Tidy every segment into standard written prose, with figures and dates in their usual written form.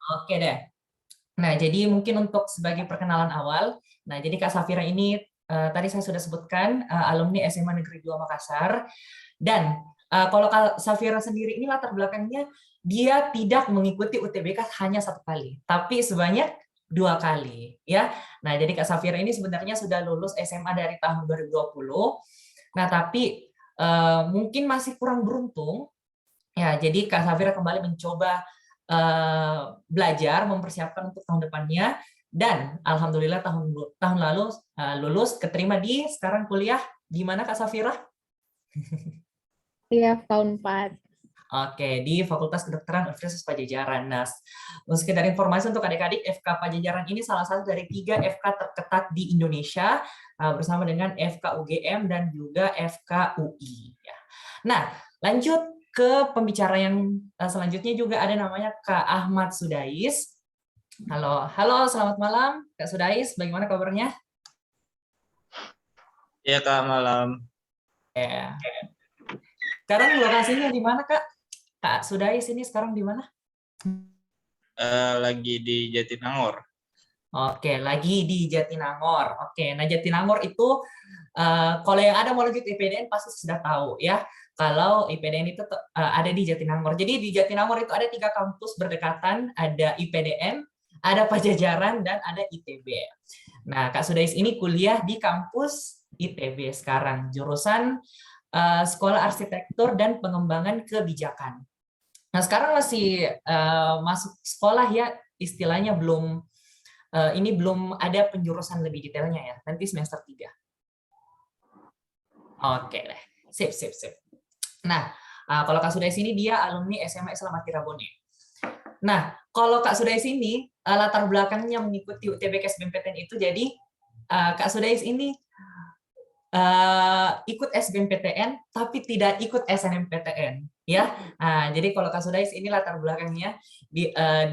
Oke deh. Nah, jadi mungkin untuk sebagai perkenalan awal, nah jadi Kak Safira ini tadi saya sudah sebutkan alumni SMA Negeri 2 Makassar, dan kalau Kak Safira sendiri ini latar belakangnya dia tidak mengikuti UTBK hanya 1 kali, tapi sebanyak 2 kali, ya. Nah, jadi Kak Safira ini sebenarnya sudah lulus SMA dari tahun 2020. Nah, tapi mungkin masih kurang beruntung. Ya, jadi Kak Safira kembali mencoba belajar, mempersiapkan untuk tahun depannya, dan alhamdulillah tahun lalu lulus, keterima di sekarang kuliah di mana Kak Safira? Iya, tahun 4. Oke, di Fakultas Kedokteran Universitas Padjadjaran. Nah, sekedar informasi untuk adik-adik, FK Padjadjaran ini salah satu dari 3 FK terketat di Indonesia, bersama dengan FK UGM dan juga FK UI. Nah, lanjut ke pembicara yang selanjutnya, juga ada namanya Kak Ahmad Sudais. Halo, halo, selamat malam Kak Sudais, bagaimana kabarnya? Iya Kak, malam. Ya. Sekarang lokasinya di mana Kak? Kak Sudais ini sekarang di mana? Lagi di Jatinangor. Oke, lagi di Jatinangor. Oke, nah Jatinangor itu kalau yang ada mau lanjut IPDN pasti sudah tahu ya. Kalau IPDN itu ada di Jatinangor. Jadi di Jatinangor itu ada 3 kampus berdekatan, ada IPDN, ada Padjadjaran, dan ada ITB. Nah, Kak Sudais ini kuliah di kampus ITB sekarang, jurusan Sekolah Arsitektur dan Pengembangan Kebijakan. Nah, sekarang masih masuk sekolah ya, istilahnya belum ini belum ada penjurusan lebih detailnya ya, nanti semester 3. Oke deh, sip, sip, sip. Nah, kalau Kak Sudais ini dia alumni SMA Islam Tirabone. Nah, kalau Kak Sudais ini latar belakangnya mengikuti UTBK SBMPTN itu, jadi Kak Sudais ini ikut SBMPTN tapi tidak ikut SNMPTN, ya. Nah, jadi kalau Kak Sudais ini latar belakangnya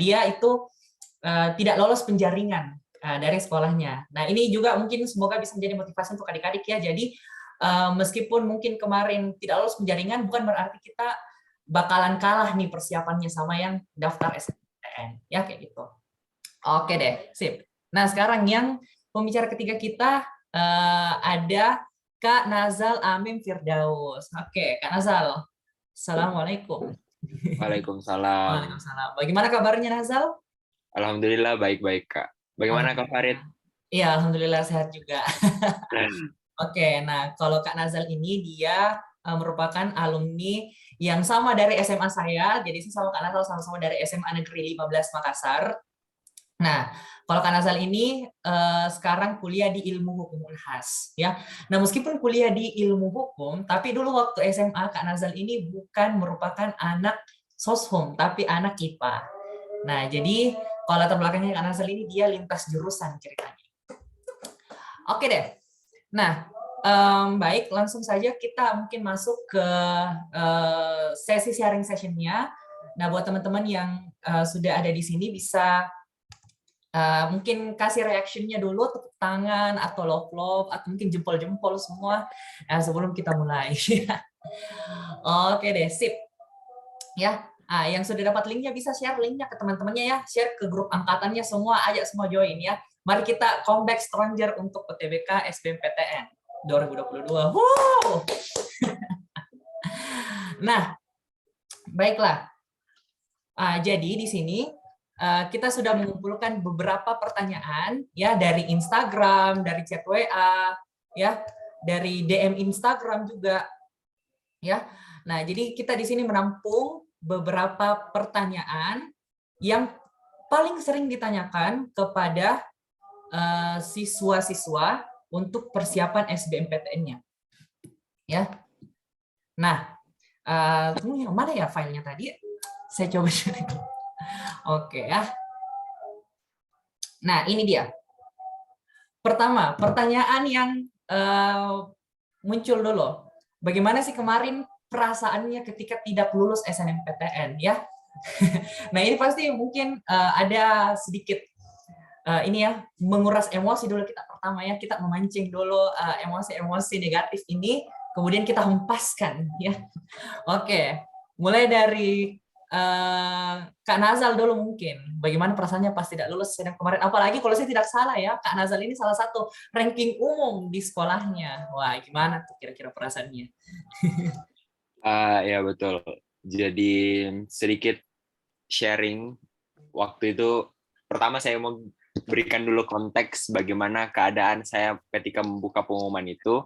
dia itu tidak lolos penjaringan dari sekolahnya. Nah, ini juga mungkin semoga bisa menjadi motivasi untuk adik-adik ya. Jadi meskipun mungkin kemarin tidak lolos penjaringan, bukan berarti kita bakalan kalah nih persiapannya sama yang daftar SNMPTN, ya kayak gitu. Oke deh, sip. Nah, sekarang yang pembicara ketiga kita ada Kak Nazal Amim Firdaus. Oke, Kak Nazal. Assalamualaikum. Waalaikumsalam. Waalaikumsalam. Bagaimana kabarnya Nazal? Alhamdulillah baik-baik Kak. Bagaimana Kak Farid? Iya, alhamdulillah sehat juga. Oke, nah kalau Kak Nazal ini dia merupakan alumni yang sama dari SMA saya. Jadi saya sama Kak Nazal sama-sama dari SMA Negeri 15 Makassar. Nah, kalau Kak Nazal ini sekarang kuliah di Ilmu Hukum Unhas, ya. Nah, meskipun kuliah di Ilmu Hukum, tapi dulu waktu SMA Kak Nazal ini bukan merupakan anak soshum, tapi anak IPA. Nah, jadi kalau latar belakangnya Kak Nazal ini dia lintas jurusan ceritanya. Oke deh. Nah, baik, langsung saja kita mungkin masuk ke sesi sharing session-nya. Nah, buat teman-teman yang sudah ada di sini bisa mungkin kasih reaction-nya dulu, tepuk tangan atau love atau mungkin jempol-jempol semua sebelum kita mulai. Oke deh, sip. Ya, yang sudah dapat linknya bisa share linknya ke teman-temannya ya, share ke grup angkatannya semua, ajak semua join ya. Mari kita comeback stronger untuk UTBK SBMPTN 2022. Wow. Nah, baiklah. Jadi di sini kita sudah mengumpulkan beberapa pertanyaan ya dari Instagram, dari chat WA, ya, dari DM Instagram juga, ya. Nah, jadi kita di sini menampung beberapa pertanyaan yang paling sering ditanyakan kepada siswa-siswa untuk persiapan SBMPTN-nya, ya. Nah, yang mana ya filenya tadi? Saya coba cari. Oke ya. Nah, ini dia. Pertama, pertanyaan yang muncul dulu. Bagaimana sih kemarin perasaannya ketika tidak lulus SNMPTN ya? Nah, ini pasti mungkin ada sedikit ini ya, menguras emosi dulu kita pertama ya, kita memancing dulu emosi-emosi negatif ini, kemudian kita hempaskan ya. Oke, mulai dari Kak Nazal dulu mungkin. Bagaimana perasaannya pas tidak lulus SNM kemarin? Apalagi kalau saya tidak salah ya, Kak Nazal ini salah satu ranking umum di sekolahnya. Wah, gimana tuh kira-kira perasaannya? Ya betul. Jadi sedikit sharing waktu itu. Pertama saya mau berikan dulu konteks bagaimana keadaan saya ketika membuka pengumuman itu.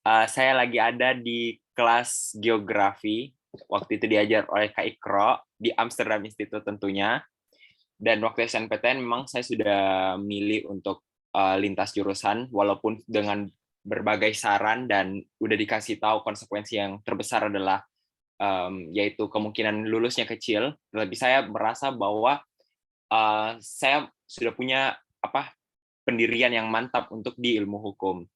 Saya lagi ada di kelas geografi. Waktu itu diajar oleh Kak Ikro di Amsterdam Institute tentunya. Dan waktu SNPTN memang saya sudah milih untuk lintas jurusan, walaupun dengan berbagai saran dan udah dikasih tahu konsekuensi yang terbesar adalah yaitu kemungkinan lulusnya kecil. Lebih saya merasa bahwa saya sudah punya pendirian yang mantap untuk di ilmu hukum.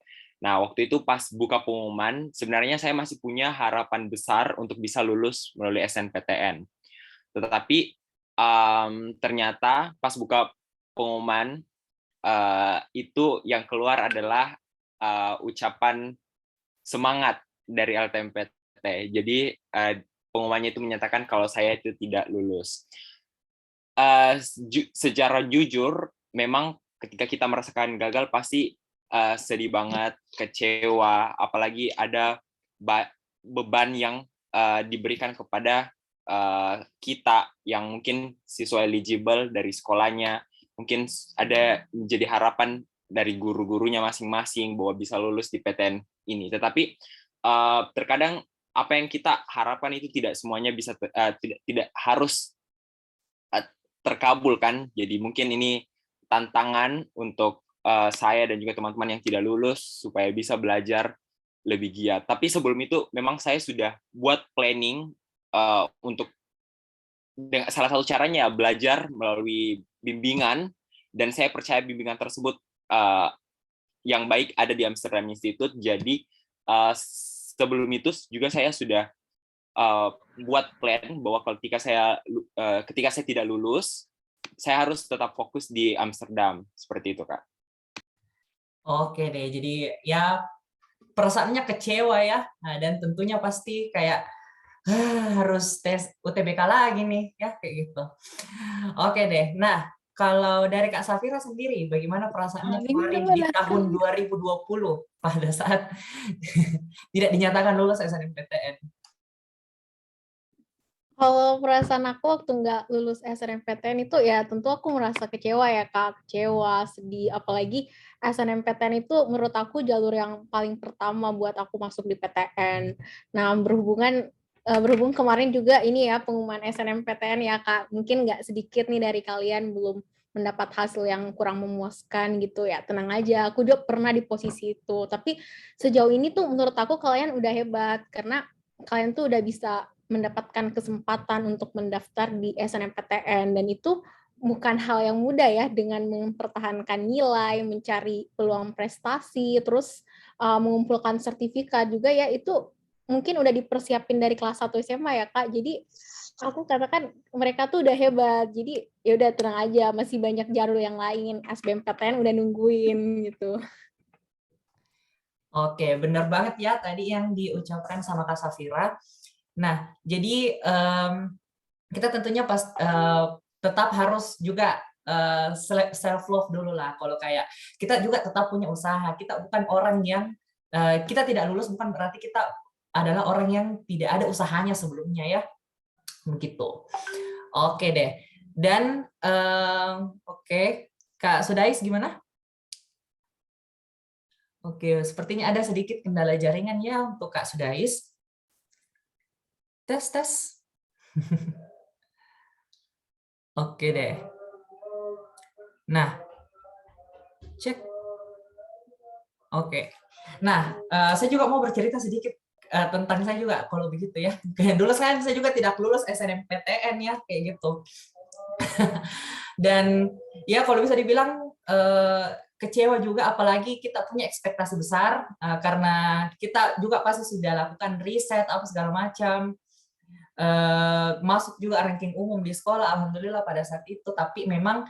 Nah, waktu itu pas buka pengumuman, sebenarnya saya masih punya harapan besar untuk bisa lulus melalui SNPTN. Tetapi ternyata pas buka pengumuman, itu yang keluar adalah ucapan semangat dari LTMPT. Jadi pengumumannya itu menyatakan kalau saya itu tidak lulus. Secara jujur, memang ketika kita merasakan gagal pasti sedih banget, kecewa, apalagi ada beban yang diberikan kepada kita yang mungkin siswa eligible dari sekolahnya, mungkin ada menjadi harapan dari guru-gurunya masing-masing bahwa bisa lulus di PTN ini. Tetapi terkadang apa yang kita harapkan itu tidak semuanya bisa tidak harus terkabulkan. Jadi mungkin ini tantangan untuk saya dan juga teman-teman yang tidak lulus supaya bisa belajar lebih giat. Tapi sebelum itu memang saya sudah buat planning untuk salah satu caranya belajar melalui bimbingan, dan saya percaya bimbingan tersebut yang baik ada di Amsterdam Institute. Jadi sebelum itu juga saya sudah buat plan bahwa ketika saya tidak lulus, saya harus tetap fokus di Amsterdam, seperti itu, Kak. Oke deh, jadi ya perasaannya kecewa ya, dan tentunya pasti kayak harus tes UTBK lagi nih, ya kayak gitu. Oke deh, nah kalau dari Kak Safira sendiri, bagaimana perasaannya kemarin di tahun 2020 pada saat tidak dinyatakan lulus SNMPTN? Kalau perasaan aku waktu nggak lulus SNMPTN itu ya tentu aku merasa kecewa ya Kak, kecewa, sedih, apalagi SNMPTN itu menurut aku jalur yang paling pertama buat aku masuk di PTN. Nah, berhubung kemarin juga ini ya pengumuman SNMPTN ya Kak, mungkin nggak sedikit nih dari kalian belum mendapat hasil yang kurang memuaskan gitu ya, tenang aja, aku juga pernah di posisi itu, tapi sejauh ini tuh menurut aku kalian udah hebat, karena kalian tuh udah bisa mendapatkan kesempatan untuk mendaftar di SNMPTN, dan itu bukan hal yang mudah ya, dengan mempertahankan nilai, mencari peluang prestasi, terus mengumpulkan sertifikat juga ya, itu mungkin udah dipersiapin dari kelas 1 SMA ya Kak. Jadi aku katakan mereka tuh udah hebat. Jadi ya udah tenang aja, masih banyak jalur yang lain. SBMPTN udah nungguin gitu. Oke, benar banget ya tadi yang diucapkan sama Kak Safira. Nah, jadi kita tentunya tetap harus juga self love dulu lah. Kalau kayak kita juga tetap punya usaha. Kita bukan orang yang kita tidak lulus bukan berarti kita adalah orang yang tidak ada usahanya sebelumnya ya. Begitu. Oke deh. Dan oke, Kak Sudais gimana? Oke, sepertinya ada sedikit kendala jaringan ya untuk Kak Sudais. Tes. Oke deh. Nah, cek. Oke. Nah, saya juga mau bercerita sedikit tentang saya juga kalau begitu ya. Dulu saya juga tidak lulus SNMPTN ya, kayak gitu. Dan ya kalau bisa dibilang kecewa juga, apalagi kita punya ekspektasi besar karena kita juga pasti sudah lakukan riset apa segala macam. Masuk juga ranking umum di sekolah, alhamdulillah pada saat itu. Tapi memang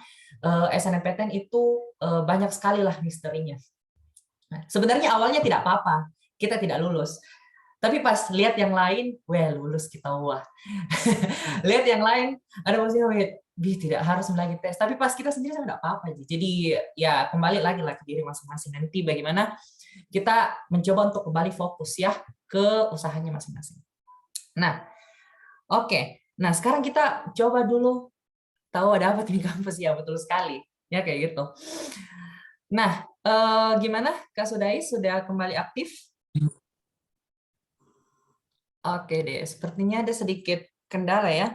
SNMPTN itu banyak sekali lah misterinya. Sebenarnya awalnya tidak apa-apa, kita tidak lulus. Tapi pas lihat yang lain, wah lulus kita, wah. Lihat yang lain, ada maksudnya, tidak harus lagi tes. Tapi pas kita sendiri sama nggak apa-apa. Jadi ya kembali lagi lah ke diri masing-masing. Nanti bagaimana kita mencoba untuk kembali fokus ya ke usahanya masing-masing. Nah, oke. Nah, sekarang kita coba dulu tahu ada apa di kampus ya, betul sekali. Ya kayak gitu. Nah, gimana Kak Sudais, sudah kembali aktif? Oke deh, sepertinya ada sedikit kendala ya.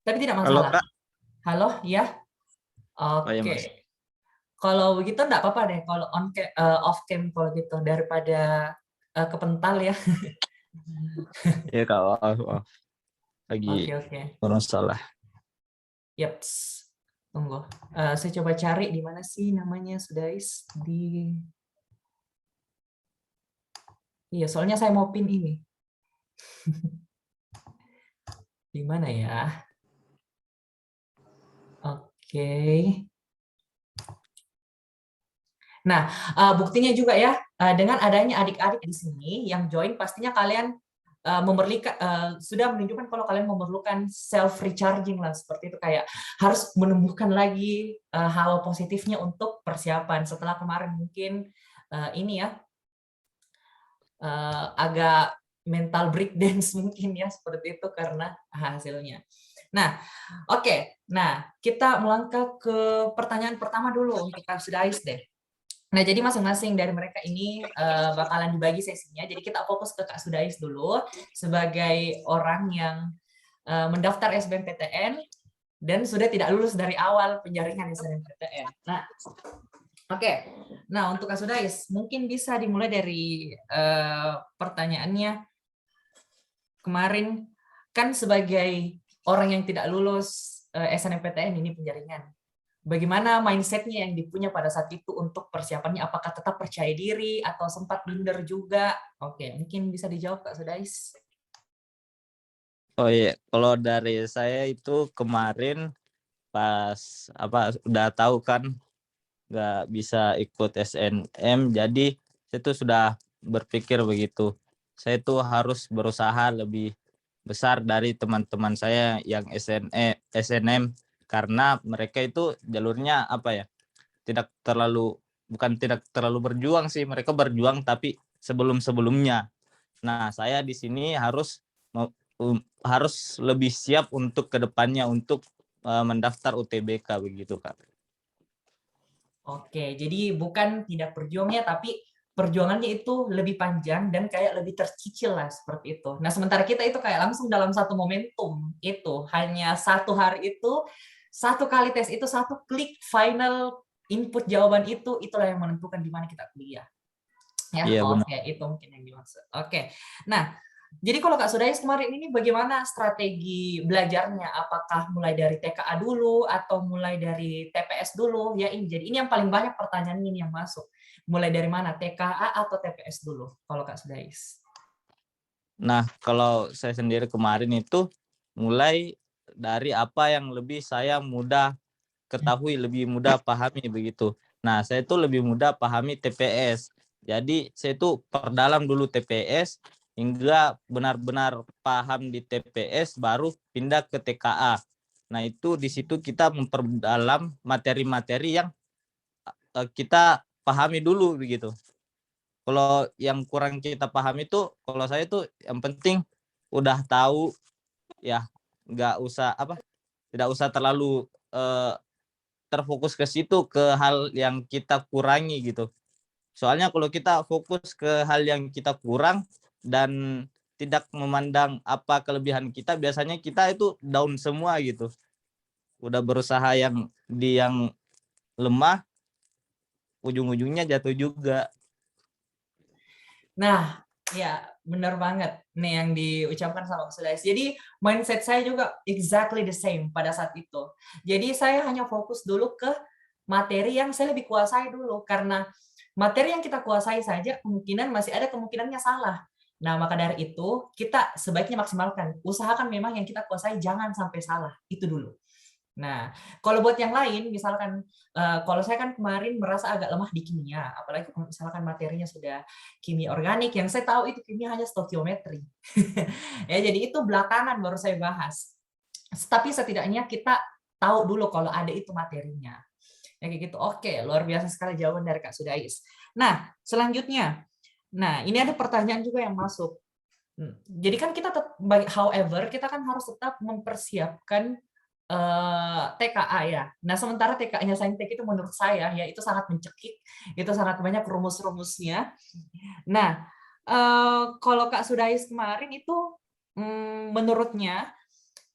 Tapi tidak Halo, masalah. Kak. Halo, ya? Oh ya, Oke. Mas. Kalau begitu enggak apa-apa deh kalau off cam kalau gitu, daripada kepental ya. Iya, Kak. Maaf. Lagi Oke. salah. Yaps. Tunggu. Saya coba cari di mana sih namanya Sudais di. Iya, soalnya saya mau pin ini. Di mana ya? Oke. Nah, buktinya juga ya, dengan adanya adik-adik di sini yang join, pastinya kalian sudah menunjukkan kalau kalian memerlukan self recharging lah, seperti itu, kayak harus menumbuhkan lagi hawa positifnya untuk persiapan setelah kemarin mungkin ini ya agak mental breakdance mungkin ya, seperti itu karena hasilnya. Nah, oke. Nah, kita melangkah ke pertanyaan pertama dulu untuk Kak Sudais deh. Nah, jadi masing-masing dari mereka ini bakalan dibagi sesinya. Jadi kita fokus ke Kak Sudais dulu sebagai orang yang mendaftar SBMPTN dan sudah tidak lulus dari awal penjaringan SNMPTN. Nah, oke. Nah, untuk Kak Sudais, mungkin bisa dimulai dari pertanyaannya kemarin, kan sebagai orang yang tidak lulus SNMPTN ini penjaringan. Bagaimana mindset-nya yang dipunya pada saat itu untuk persiapannya? Apakah tetap percaya diri atau sempat minder juga? Oke, mungkin bisa dijawab Kak Sudais. Oh iya, kalau dari saya itu kemarin pas udah tahu kan nggak bisa ikut SNM, jadi saya tuh sudah berpikir begitu. Saya tuh harus berusaha lebih besar dari teman-teman saya yang SNM, karena mereka itu jalurnya bukan tidak terlalu berjuang sih, mereka berjuang tapi sebelumnya. Nah, saya di sini harus lebih siap untuk kedepannya untuk mendaftar UTBK begitu, Kak. Oke, jadi bukan tidak berjuangnya, tapi perjuangannya itu lebih panjang dan kayak lebih tercicil lah, seperti itu. Nah, sementara kita itu kayak langsung dalam satu momentum itu, hanya satu hari itu, satu kali tes itu, satu klik final input jawaban itu, itulah yang menentukan di mana kita kuliah. Ya, Iya, benar. oke, itu mungkin yang dimaksud. Oke, nah, jadi kalau Kak Sudais kemarin ini bagaimana strategi belajarnya? Apakah mulai dari TKA dulu atau mulai dari TPS dulu? Ya ini, jadi ini yang paling banyak pertanyaan ini yang masuk. Mulai dari mana? TKA atau TPS dulu? Kalau Kak Sudais. Nah, kalau saya sendiri kemarin itu mulai dari apa yang lebih saya mudah ketahui, lebih mudah pahami begitu. Nah, saya itu lebih mudah pahami TPS. Jadi saya itu perdalam dulu TPS hingga benar-benar paham di TPS baru pindah ke TKA. Nah, itu di situ kita memperdalam materi-materi yang kita pahami dulu begitu. Kalau yang kurang kita pahami itu, kalau saya tuh yang penting udah tahu ya, tidak usah terlalu terfokus ke situ, ke hal yang kita kurangi gitu. Soalnya kalau kita fokus ke hal yang kita kurang dan tidak memandang apa kelebihan kita, biasanya kita itu down semua gitu. Udah berusaha yang lemah, ujung-ujungnya jatuh juga. Nah, ya benar banget nih yang diucapkan sama Sudais. Jadi mindset saya juga exactly the same pada saat itu. Jadi saya hanya fokus dulu ke materi yang saya lebih kuasai dulu, karena materi yang kita kuasai saja kemungkinan masih ada kemungkinannya salah. Nah, maka dari itu kita sebaiknya maksimalkan. Usahakan memang yang kita kuasai jangan sampai salah. Itu dulu. Nah, kalau buat yang lain, misalkan kalau saya kan kemarin merasa agak lemah di kimia, apalagi kalau misalkan materinya sudah kimia organik, yang saya tahu itu kimia hanya stoikiometri. Ya, jadi itu belakangan baru saya bahas. Tapi setidaknya kita tahu dulu kalau ada itu materinya. Ya, kayak gitu. Oke, luar biasa sekali jawaban dari Kak Sudais. Nah, selanjutnya. Nah, ini ada pertanyaan juga yang masuk. Jadi kan kita however, kita kan harus tetap mempersiapkan TKA ya. Nah, sementara TKA-nya Saintek itu menurut saya ya itu sangat mencekik, itu sangat banyak rumus-rumusnya. Nah, kalau Kak Sudais kemarin itu menurutnya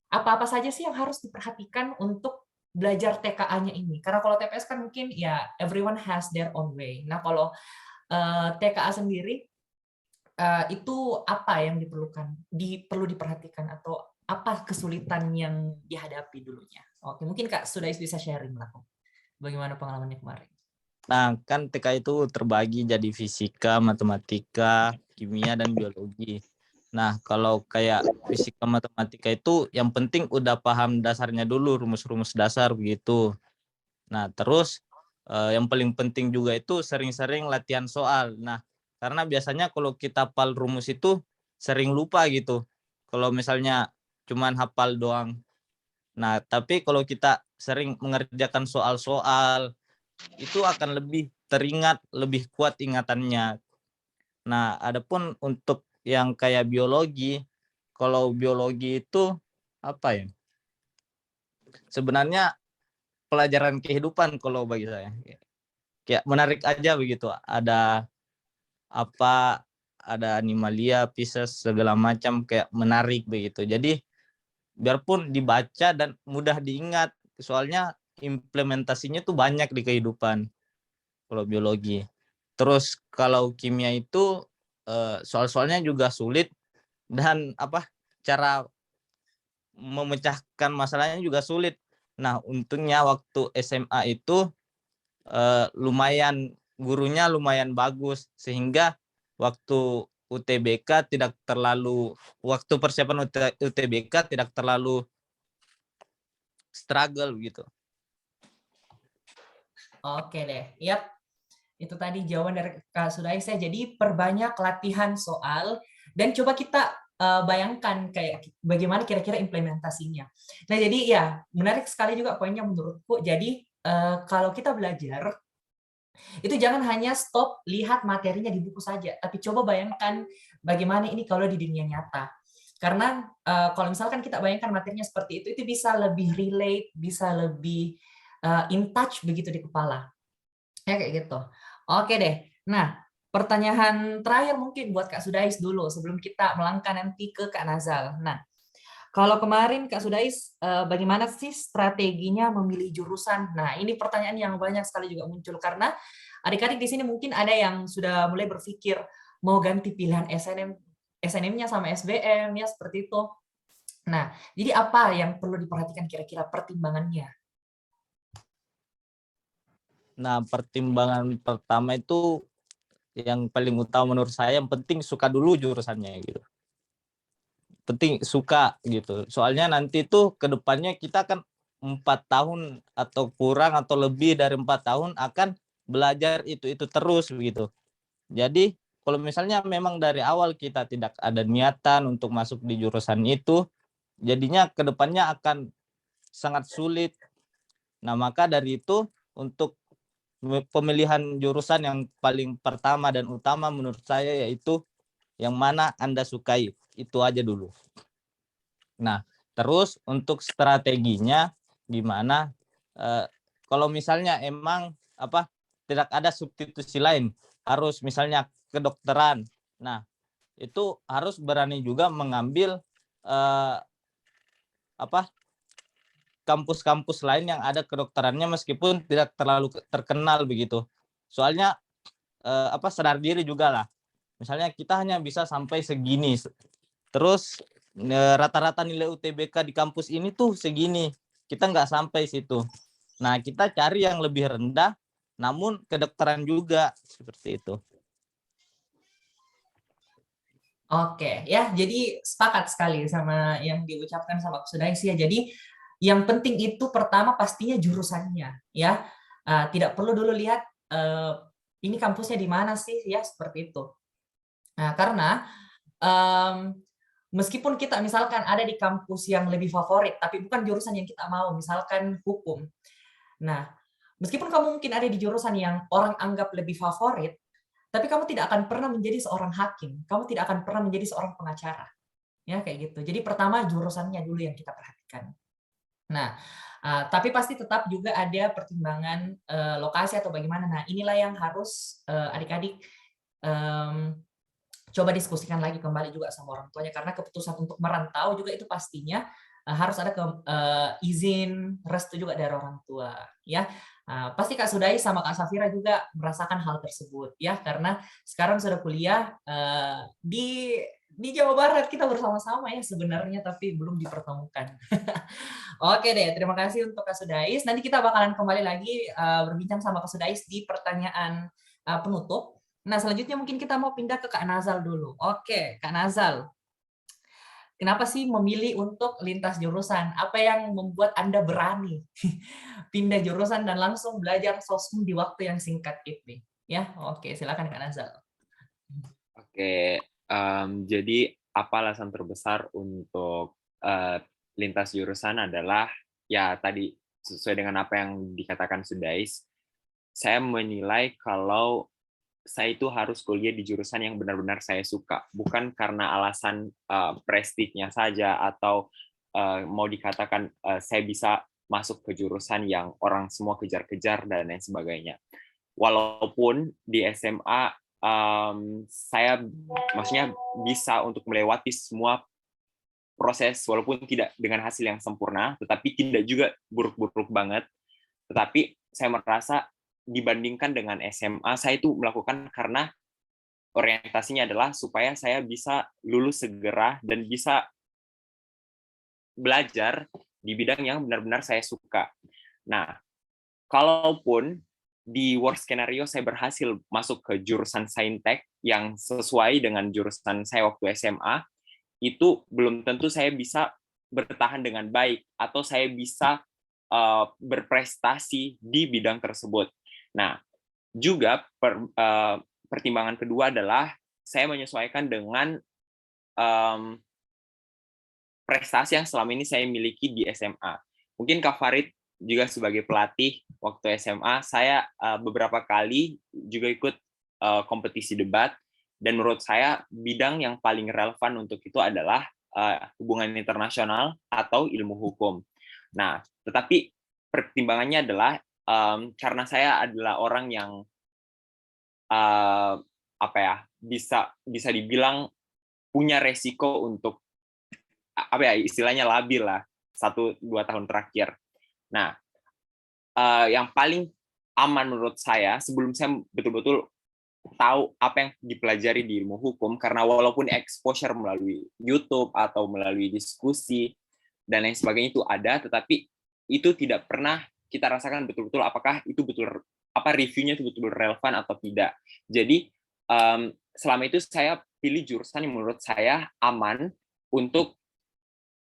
apa-apa saja sih yang harus diperhatikan untuk belajar TKA-nya ini? Karena kalau TPS kan mungkin ya everyone has their own way. Nah, kalau TKA sendiri itu apa yang perlu diperhatikan atau apa kesulitan yang dihadapi dulunya? Oke, mungkin Kak Sudais bisa sharing lah. Bagaimana pengalamannya kemarin? Nah, kan TK itu terbagi jadi fisika, matematika, kimia, dan biologi. Nah, kalau kayak fisika, matematika itu yang penting udah paham dasarnya dulu, rumus-rumus dasar begitu. Nah, terus yang paling penting juga itu sering-sering latihan soal. Nah, karena biasanya kalau kita hafal rumus itu sering lupa gitu. Kalau misalnya cuman hafal doang. Nah, tapi kalau kita sering mengerjakan soal-soal, itu akan lebih teringat, lebih kuat ingatannya. Nah, adapun untuk yang kayak biologi, kalau biologi itu apa ya? Sebenarnya pelajaran kehidupan kalau bagi saya. Kayak menarik aja begitu. Ada apa, ada animalia, Pisces, segala macam kayak menarik begitu. Jadi biarpun dibaca dan mudah diingat, soalnya implementasinya tuh banyak di kehidupan kalau biologi. Terus kalau kimia itu soal-soalnya juga sulit dan cara memecahkan masalahnya juga sulit. Nah, untungnya waktu SMA itu gurunya lumayan bagus sehingga waktu persiapan UTBK tidak terlalu struggle gitu. Oke deh, yap. Itu tadi jawaban dari Kak Sudais ya. Jadi perbanyak latihan soal dan coba kita bayangkan kayak bagaimana kira-kira implementasinya. Nah, jadi ya menarik sekali juga poinnya menurutku. Jadi kalau kita belajar itu jangan hanya stop lihat materinya di buku saja, tapi coba bayangkan bagaimana ini kalau di dunia nyata. Karena kalau misalkan kita bayangkan materinya seperti itu bisa lebih relate, bisa lebih in touch begitu di kepala. Ya kayak gitu. Oke deh. Nah, pertanyaan terakhir mungkin buat Kak Sudais dulu sebelum kita melangkah nanti ke Kak Nazal. Nah, kalau kemarin Kak Sudais bagaimana sih strateginya memilih jurusan? Nah, ini pertanyaan yang banyak sekali juga muncul karena adik-adik di sini mungkin ada yang sudah mulai berpikir mau ganti pilihan SNM-nya sama SBM ya seperti itu. Nah, jadi apa yang perlu diperhatikan kira-kira pertimbangannya? Nah, pertimbangan pertama itu yang paling utama menurut saya, yang penting suka dulu jurusannya gitu. Penting suka gitu. Soalnya nanti tuh ke depannya kita kan 4 tahun atau kurang atau lebih dari 4 tahun akan belajar itu terus begitu. Jadi kalau misalnya memang dari awal kita tidak ada niatan untuk masuk di jurusan itu, jadinya ke depannya akan sangat sulit. Nah, maka dari itu untuk pemilihan jurusan yang paling pertama dan utama menurut saya yaitu yang mana Anda sukai. Itu aja dulu. Nah, terus untuk strateginya gimana? Kalau misalnya emang tidak ada substitusi lain, harus misalnya kedokteran. Nah, itu harus berani juga mengambil kampus-kampus lain yang ada kedokterannya meskipun tidak terlalu terkenal begitu. Soalnya sadar diri juga lah. Misalnya kita hanya bisa sampai segini. Terus rata-rata nilai UTBK di kampus ini tuh segini. Kita nggak sampai situ. Nah, kita cari yang lebih rendah namun kedokteran juga seperti itu. Oke, ya jadi sepakat sekali sama yang diucapkan sama Kak Sudais ya. Jadi Yang penting itu pertama pastinya jurusannya, ya. Tidak perlu dulu lihat ini kampusnya di mana sih, ya seperti itu. Nah, karena meskipun kita misalkan ada di kampus yang lebih favorit, tapi bukan jurusan yang kita mau, misalkan hukum. Nah, meskipun kamu mungkin ada di jurusan yang orang anggap lebih favorit, tapi kamu tidak akan pernah menjadi seorang hakim, kamu tidak akan pernah menjadi seorang pengacara. Ya, kayak gitu. Jadi pertama jurusannya dulu yang kita perhatikan. Nah, tapi pasti tetap juga ada pertimbangan lokasi atau bagaimana. Nah, inilah yang harus adik-adik coba diskusikan lagi kembali juga sama orang tuanya, karena keputusan untuk merantau juga itu pastinya harus ada izin restu juga dari orang tua, ya. Pasti Kak Sudai sama Kak Safira juga merasakan hal tersebut, ya, karena sekarang sudah kuliah di Jawa Barat, kita bersama-sama ya sebenarnya, tapi belum dipertemukan. Oke deh, terima kasih untuk Kak Sudais. Nanti kita bakalan kembali lagi berbincang sama Kak Sudais di pertanyaan penutup. Nah, selanjutnya mungkin kita mau pindah ke Kak Nazal dulu. Oke, Kak Nazal. Kenapa sih memilih untuk lintas jurusan? Apa yang membuat Anda berani pindah jurusan dan langsung belajar sosum di waktu yang singkat ini? Ya, oke, silakan Kak Nazal. Oke, jadi apa alasan terbesar untuk lintas jurusan adalah, ya tadi sesuai dengan apa yang dikatakan Sudais, saya menilai kalau saya itu harus kuliah di jurusan yang benar-benar saya suka, bukan karena alasan prestisnya saja atau mau dikatakan saya bisa masuk ke jurusan yang orang semua kejar-kejar dan lain sebagainya. Walaupun di SMA saya maksudnya bisa untuk melewati semua proses walaupun tidak dengan hasil yang sempurna, tetapi tidak juga buruk-buruk banget. Tetapi saya merasa dibandingkan dengan SMA, saya itu melakukan karena orientasinya adalah supaya saya bisa lulus segera dan bisa belajar di bidang yang benar-benar saya suka. Nah, kalaupun di worst scenario saya berhasil masuk ke jurusan Saintek yang sesuai dengan jurusan saya waktu SMA, itu belum tentu saya bisa bertahan dengan baik atau saya bisa berprestasi di bidang tersebut. Nah, juga pertimbangan kedua adalah saya menyesuaikan dengan prestasi yang selama ini saya miliki di SMA. Mungkin Kak Farid juga sebagai pelatih waktu SMA, saya beberapa kali juga ikut kompetisi debat, dan menurut saya bidang yang paling relevan untuk itu adalah hubungan internasional atau ilmu hukum. Nah, tetapi pertimbangannya adalah karena saya adalah orang yang bisa dibilang punya resiko untuk istilahnya labil lah 1-2 tahun terakhir. Nah, yang paling aman menurut saya sebelum saya betul-betul tahu apa yang dipelajari di ilmu hukum, karena walaupun exposure melalui YouTube atau melalui diskusi dan lain sebagainya itu ada, tetapi itu tidak pernah kita rasakan betul-betul apakah itu betul reviewnya itu betul relevan atau tidak. Jadi selama itu saya pilih jurusan yang menurut saya aman untuk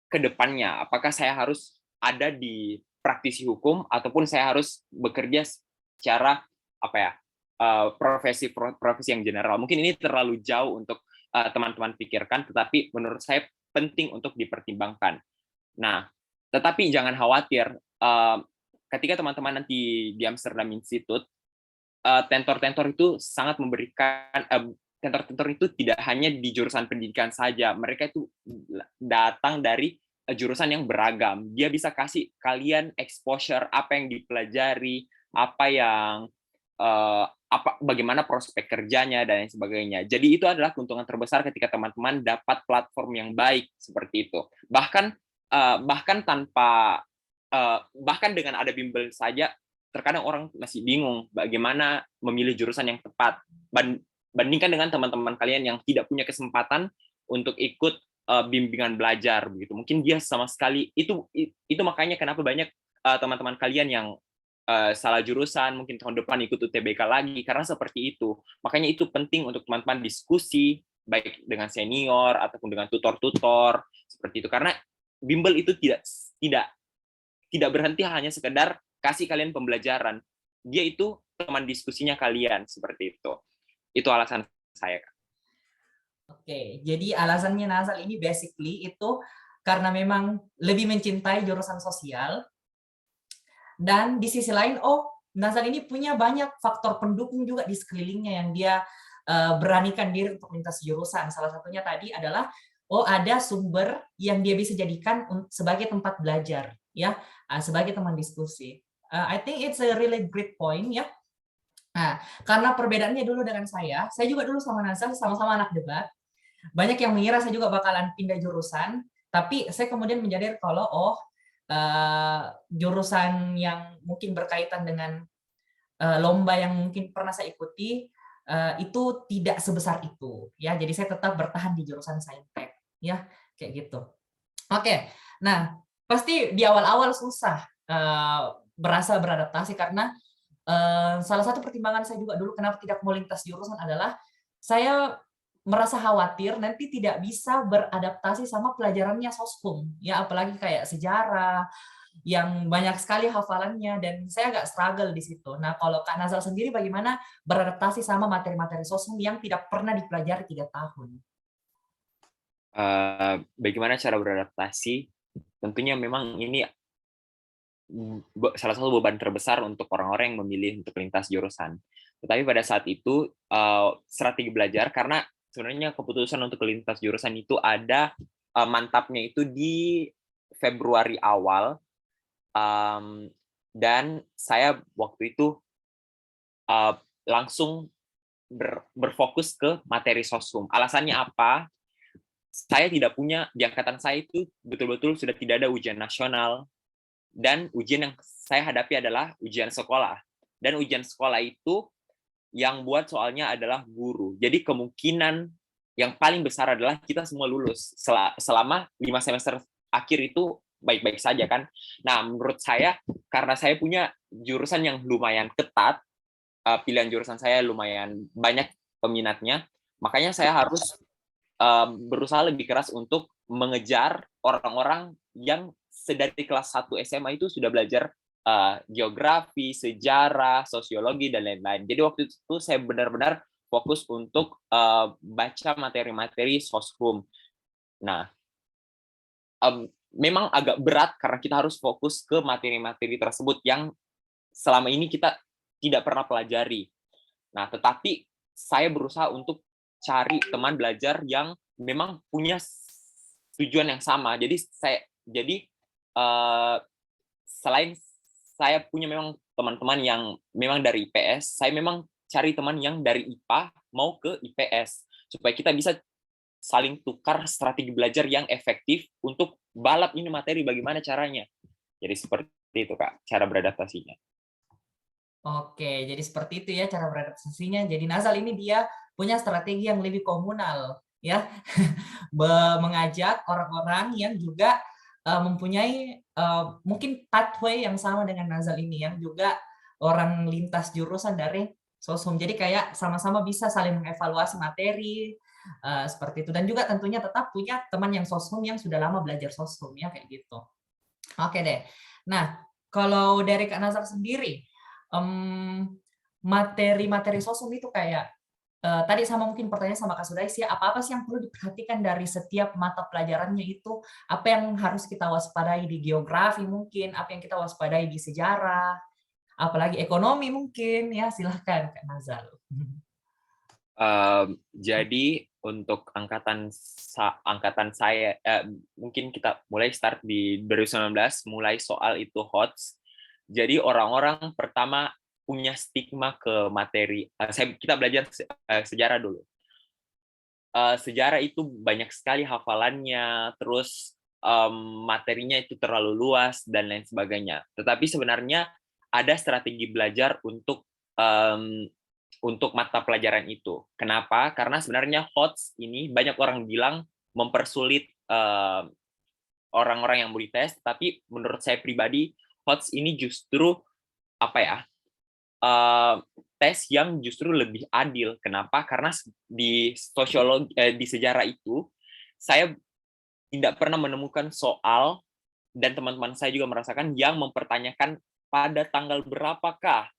kedepannya. Apakah saya harus ada di praktisi hukum ataupun saya harus bekerja secara profesi yang general. Mungkin ini terlalu jauh untuk teman-teman pikirkan, tetapi menurut saya penting untuk dipertimbangkan. Nah, tetapi jangan khawatir, ketika teman-teman nanti di Amsterdam Institute, tentor-tentor itu sangat memberikan, tentor-tentor itu tidak hanya di jurusan pendidikan saja, mereka itu datang dari jurusan yang beragam. Dia bisa kasih kalian exposure apa yang dipelajari, bagaimana prospek kerjanya dan lain sebagainya. Jadi itu adalah keuntungan terbesar ketika teman-teman dapat platform yang baik seperti itu. Bahkan dengan ada bimbel saja, terkadang orang masih bingung bagaimana memilih jurusan yang tepat. Bandingkan dengan teman-teman kalian yang tidak punya kesempatan untuk ikut bimbingan belajar begitu. Mungkin dia sama sekali itu makanya kenapa banyak teman-teman kalian yang salah jurusan, mungkin tahun depan ikut UTBK lagi, karena seperti itu. Makanya itu penting untuk teman-teman diskusi baik dengan senior ataupun dengan tutor-tutor seperti itu, karena bimbel itu tidak tidak berhenti hanya sekedar kasih kalian pembelajaran. Dia itu teman diskusinya kalian, seperti itu. Itu alasan saya. Oke, jadi alasannya Nazal ini basically itu karena memang lebih mencintai jurusan sosial, dan di sisi lain, Nazal ini punya banyak faktor pendukung juga di sekelilingnya yang dia beranikan diri untuk lintas jurusan. Salah satunya tadi adalah ada sumber yang dia bisa jadikan sebagai tempat belajar, ya, sebagai teman diskusi. I think it's a really great point, ya. Nah, karena perbedaannya dulu dengan saya juga dulu sama Nazal sama-sama anak debat. Banyak yang mengira saya juga bakalan pindah jurusan, tapi saya kemudian menyadari kalau jurusan yang mungkin berkaitan dengan lomba yang mungkin pernah saya ikuti itu tidak sebesar itu, ya. Jadi saya tetap bertahan di jurusan Saintek, ya, kayak gitu. Oke, nah pasti di awal-awal susah berasa beradaptasi karena salah satu pertimbangan saya juga dulu kenapa tidak mau lintas jurusan adalah saya merasa khawatir nanti tidak bisa beradaptasi sama pelajarannya soshum, ya, apalagi kayak sejarah yang banyak sekali hafalannya, dan saya agak struggle di situ. Nah, kalau Kak Nazal sendiri bagaimana beradaptasi sama materi-materi soshum yang tidak pernah dipelajari 3 tahun? Bagaimana cara beradaptasi? Tentunya memang ini salah satu beban terbesar untuk orang-orang yang memilih untuk lintas jurusan. Tetapi pada saat itu strategi belajar, karena sebenarnya keputusan untuk lintas jurusan itu ada mantapnya itu di Februari awal, dan saya waktu itu langsung berfokus ke materi soshum. Alasannya apa? Saya tidak punya, di angkatan saya itu betul-betul sudah tidak ada ujian nasional, dan ujian yang saya hadapi adalah ujian sekolah. Dan ujian sekolah itu yang buat soalnya adalah guru. Jadi kemungkinan yang paling besar adalah kita semua lulus selama 5 semester akhir itu baik-baik saja kan. Nah, menurut saya karena saya punya jurusan yang lumayan ketat, pilihan jurusan saya lumayan banyak peminatnya, makanya saya harus berusaha lebih keras untuk mengejar orang-orang yang dari kelas 1 SMA itu sudah belajar geografi, sejarah, sosiologi, dan lain-lain. Jadi waktu itu saya benar-benar fokus untuk baca materi-materi soshum. Nah, memang agak berat karena kita harus fokus ke materi-materi tersebut yang selama ini kita tidak pernah pelajari. Nah, tetapi saya berusaha untuk cari teman belajar yang memang punya tujuan yang sama. Jadi selain saya punya memang teman-teman yang memang dari IPS, saya memang cari teman yang dari IPA mau ke IPS supaya kita bisa saling tukar strategi belajar yang efektif untuk balap ini materi bagaimana caranya. Jadi seperti itu Kak, cara beradaptasinya. Oke, jadi seperti itu ya cara beradaptasinya. Jadi Nazal ini dia punya strategi yang lebih komunal, ya. Mengajak orang-orang yang juga mempunyai mungkin pathway yang sama dengan Nazal ini, yang juga orang lintas jurusan dari soshum. Jadi kayak sama-sama bisa saling mengevaluasi materi seperti itu, dan juga tentunya tetap punya teman yang soshum yang sudah lama belajar soshum, ya, kayak gitu. Oke deh. Nah, kalau dari Kak Nazal sendiri, materi-materi soshum itu kayak tadi sama mungkin pertanyaan sama Kak Sudaisi, apa-apa sih yang perlu diperhatikan dari setiap mata pelajarannya itu? Apa yang harus kita waspadai di geografi mungkin, apa yang kita waspadai di sejarah, apalagi ekonomi mungkin, ya, silahkan Kak Nazal. Jadi untuk angkatan saya, mungkin kita mulai start di 2019, mulai soal itu HOTS. Jadi orang-orang pertama punya stigma ke materi. Kita belajar sejarah dulu. Sejarah itu banyak sekali hafalannya, terus materinya itu terlalu luas dan lain sebagainya. Tetapi sebenarnya ada strategi belajar untuk mata pelajaran itu. Kenapa? Karena sebenarnya HOTS ini banyak orang bilang mempersulit orang-orang yang mau dites, tapi menurut saya pribadi HOTS ini justru tes yang justru lebih adil. Kenapa? Karena di sosiologi, di sejarah itu saya tidak pernah menemukan soal dan teman-teman saya juga merasakan yang mempertanyakan pada tanggal berapakah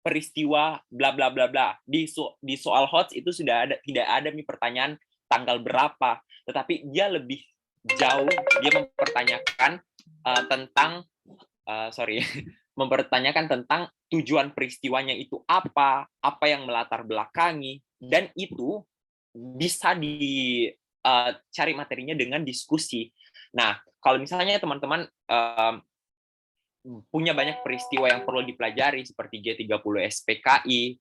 peristiwa bla bla bla bla. Di soal HOTS itu sudah tidak ada pertanyaan tanggal berapa, tetapi dia lebih jauh, dia mempertanyakan tentang mempertanyakan tentang tujuan peristiwanya itu apa yang melatar belakangi, dan itu bisa dicari materinya dengan diskusi. Nah, kalau misalnya teman-teman punya banyak peristiwa yang perlu dipelajari seperti G30 SPKI,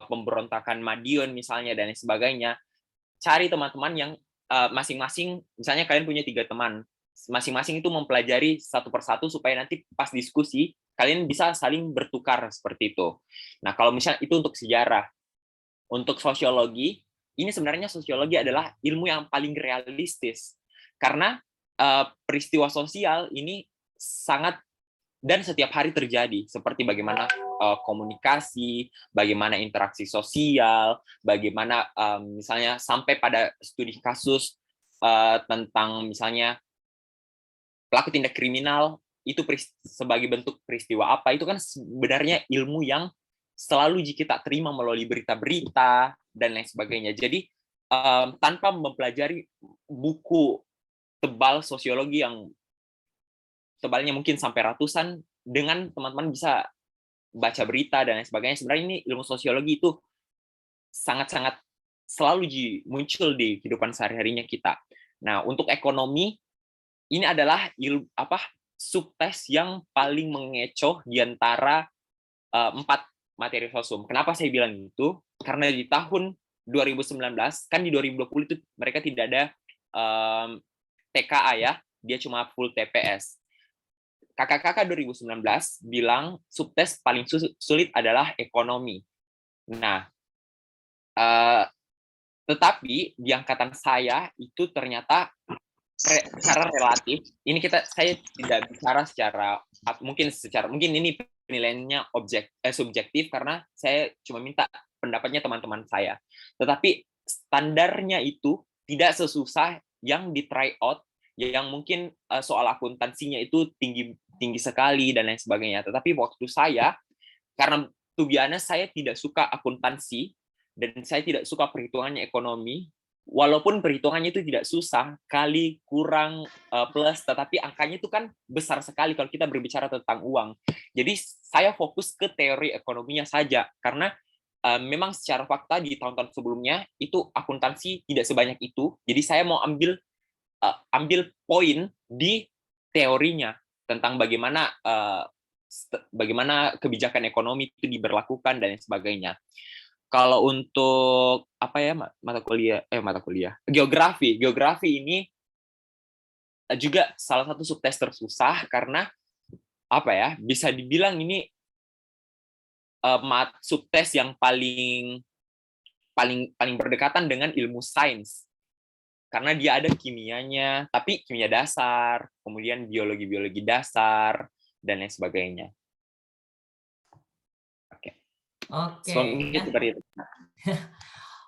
pemberontakan Madiun misalnya dan sebagainya, cari teman-teman yang masing-masing, misalnya kalian punya 3 teman, masing-masing itu mempelajari satu persatu supaya nanti pas diskusi kalian bisa saling bertukar seperti itu. Nah, kalau misalnya itu untuk sejarah. Untuk sosiologi, ini sebenarnya sosiologi adalah ilmu yang paling realistis karena peristiwa sosial ini sangat dan setiap hari terjadi, seperti bagaimana komunikasi, bagaimana interaksi sosial, bagaimana misalnya sampai pada studi kasus tentang misalnya pelaku tindak kriminal itu sebagai bentuk peristiwa apa, itu kan sebenarnya ilmu yang selalu kita terima melalui berita-berita dan lain sebagainya. Jadi tanpa mempelajari buku tebal sosiologi yang tebalnya mungkin sampai ratusan, dengan teman-teman bisa baca berita dan lain sebagainya, sebenarnya ini ilmu sosiologi itu sangat-sangat selalu muncul di kehidupan sehari-harinya kita. Nah, untuk ekonomi, ini adalah subtes yang paling mengecoh di antara 4 materi sosum. Kenapa saya bilang itu? Karena di tahun 2019, kan di 2020 itu mereka tidak ada TKA ya, dia cuma full TPS. Kakak-kakak 2019 bilang subtes paling sulit adalah ekonomi. Nah, tetapi di angkatan saya itu ternyata secara relatif, ini saya tidak bicara mungkin ini penilaiannya subjektif karena saya cuma minta pendapatnya teman-teman saya. Tetapi standarnya itu tidak sesusah yang di try out, yang mungkin soal akuntansinya itu tinggi sekali dan lain sebagainya. Tetapi waktu saya, karena to be honest, saya tidak suka akuntansi dan saya tidak suka perhitungannya ekonomi, walaupun perhitungannya itu tidak susah, kali kurang plus, tetapi angkanya itu kan besar sekali kalau kita berbicara tentang uang. Jadi saya fokus ke teori ekonominya saja, karena memang secara fakta di tahun-tahun sebelumnya itu akuntansi tidak sebanyak itu. Jadi saya mau ambil poin di teorinya tentang bagaimana kebijakan ekonomi itu diberlakukan dan sebagainya. Kalau untuk mata kuliah geografi ini juga salah satu subtes tersusah karena bisa dibilang ini subtes yang paling berdekatan dengan ilmu sains karena dia ada kimianya, tapi kimia dasar, kemudian biologi dasar dan lain sebagainya. Oke. Seperti itu.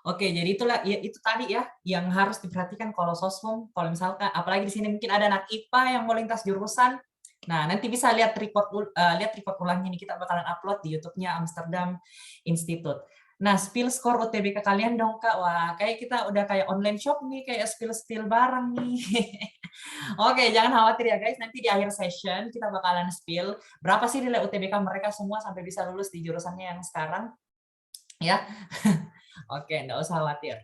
Oke, jadi itulah ya, itu tadi ya yang harus diperhatikan kalau sosum. Kalau misalkan apalagi di sini mungkin ada anak IPA yang mau lintas jurusan. Nah, nanti bisa lihat report ulangnya nih, kita bakalan upload di YouTube-nya Amsterdam Institute. Nah, spill score UTBK kalian dong, Kak. Wah, kayak kita udah kayak online shop nih, kayak spill barang nih. Oke, jangan khawatir ya guys, nanti di akhir session kita bakalan spill berapa sih nilai UTBK mereka semua sampai bisa lulus di jurusannya yang sekarang. Ya. Oke, enggak usah khawatir.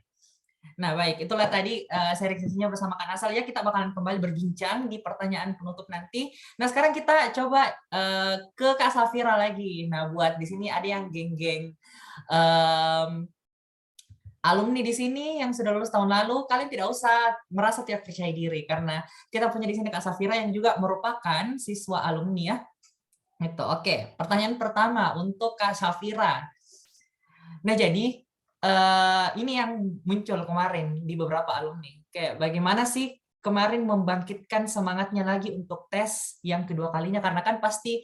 Nah, baik, itulah tadi sharing sesinya bersama Kak Nasal ya. Kita bakalan kembali berbincang di pertanyaan penutup nanti. Nah, sekarang kita coba ke Kak Safira lagi. Nah, buat di sini ada yang geng-geng alumni di sini yang sudah lulus tahun lalu, kalian tidak usah merasa tidak percaya diri karena kita punya di sini Kak Safira yang juga merupakan siswa alumni ya. Itu. Oke, pertanyaan pertama untuk Kak Safira. Nah, jadi ini yang muncul kemarin di beberapa alumni. Kayak bagaimana sih kemarin membangkitkan semangatnya lagi untuk tes yang kedua kalinya, karena kan pasti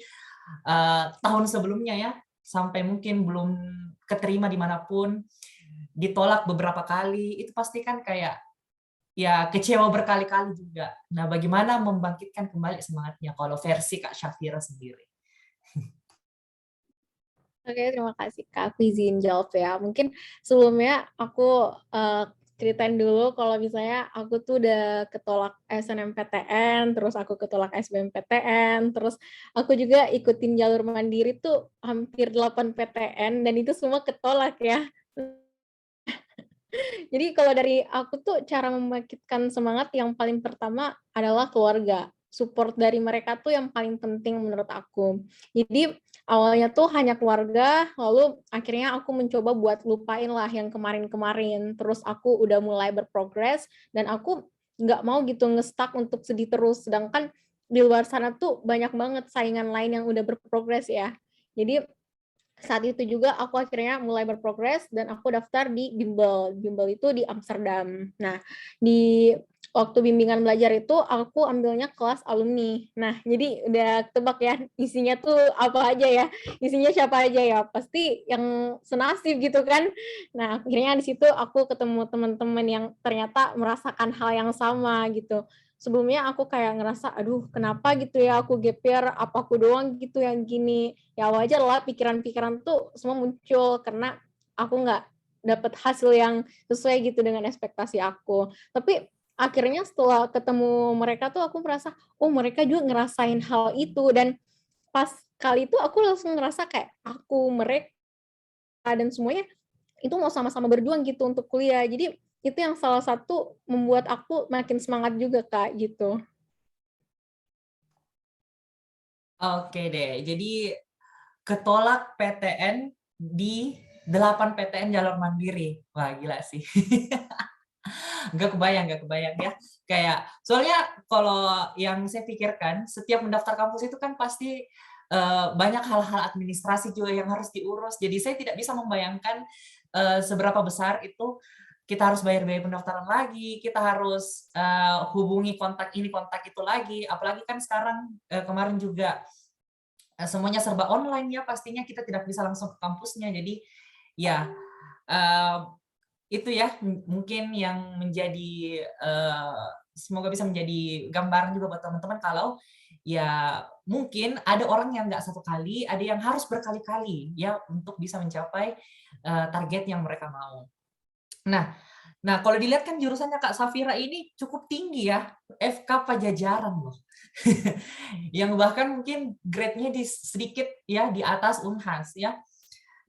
tahun sebelumnya ya, sampai mungkin belum keterima dimanapun, ditolak beberapa kali, itu pasti kan kayak ya kecewa berkali-kali juga. Nah, bagaimana membangkitkan kembali semangatnya kalau versi Kak Syafira sendiri? Oke, terima kasih Kak. Aku izin jawab ya. Mungkin sebelumnya aku ceritain dulu kalau misalnya aku tuh udah ketolak SNMPTN, terus aku ketolak SBMPTN, terus aku juga ikutin jalur mandiri tuh hampir 8 PTN, dan itu semua ketolak ya. Jadi kalau dari aku tuh cara membangkitkan semangat yang paling pertama adalah keluarga. Support dari mereka tuh yang paling penting menurut aku. Jadi awalnya tuh hanya keluarga, lalu akhirnya aku mencoba buat lupain lah yang kemarin-kemarin. Terus aku udah mulai berprogres dan aku nggak mau gitu nge-stuck untuk sedih terus. Sedangkan di luar sana tuh banyak banget saingan lain yang udah berprogres ya. Jadi saat itu juga aku akhirnya mulai berprogres dan aku daftar di bimbel. Bimbel itu di Amsterdam. Nah, di waktu bimbingan belajar itu aku ambilnya kelas alumni. Nah, jadi udah tebak ya isinya tuh apa aja ya. Isinya siapa aja ya. Pasti yang senasib gitu kan. Nah, akhirnya di situ aku ketemu teman-teman yang ternyata merasakan hal yang sama gitu. Sebelumnya aku kayak ngerasa, aduh kenapa gitu ya aku gap year, apa aku doang gitu yang gini. Ya wajar lah pikiran-pikiran tuh semua muncul karena aku nggak dapet hasil yang sesuai gitu dengan ekspektasi aku. Tapi akhirnya setelah ketemu mereka tuh aku merasa, oh mereka juga ngerasain hal itu, dan pas kali itu aku langsung ngerasa kayak aku, mereka, dan semuanya itu mau sama-sama berjuang gitu untuk kuliah. Jadi itu yang salah satu membuat aku makin semangat juga Kak gitu. Oke deh, jadi ketolak PTN di 8 PTN jalur mandiri. Wah, gila sih. Nggak kebayang ya. Kayak, soalnya kalau yang saya pikirkan, setiap mendaftar kampus itu kan pasti banyak hal-hal administrasi juga yang harus diurus. Jadi saya tidak bisa membayangkan seberapa besar itu kita harus bayar biaya pendaftaran lagi, kita harus hubungi kontak ini, kontak itu lagi. Apalagi kan sekarang kemarin juga semuanya serba online ya, pastinya kita tidak bisa langsung ke kampusnya. Jadi ya itu ya mungkin yang menjadi semoga bisa menjadi gambaran juga buat teman-teman kalau ya mungkin ada orang yang nggak satu kali, ada yang harus berkali-kali ya untuk bisa mencapai target yang mereka mau. Nah, kalau dilihat kan jurusannya Kak Safira ini cukup tinggi ya, FK Pajajaran loh. Yang bahkan mungkin grade-nya sedikit ya di atas Unhas ya.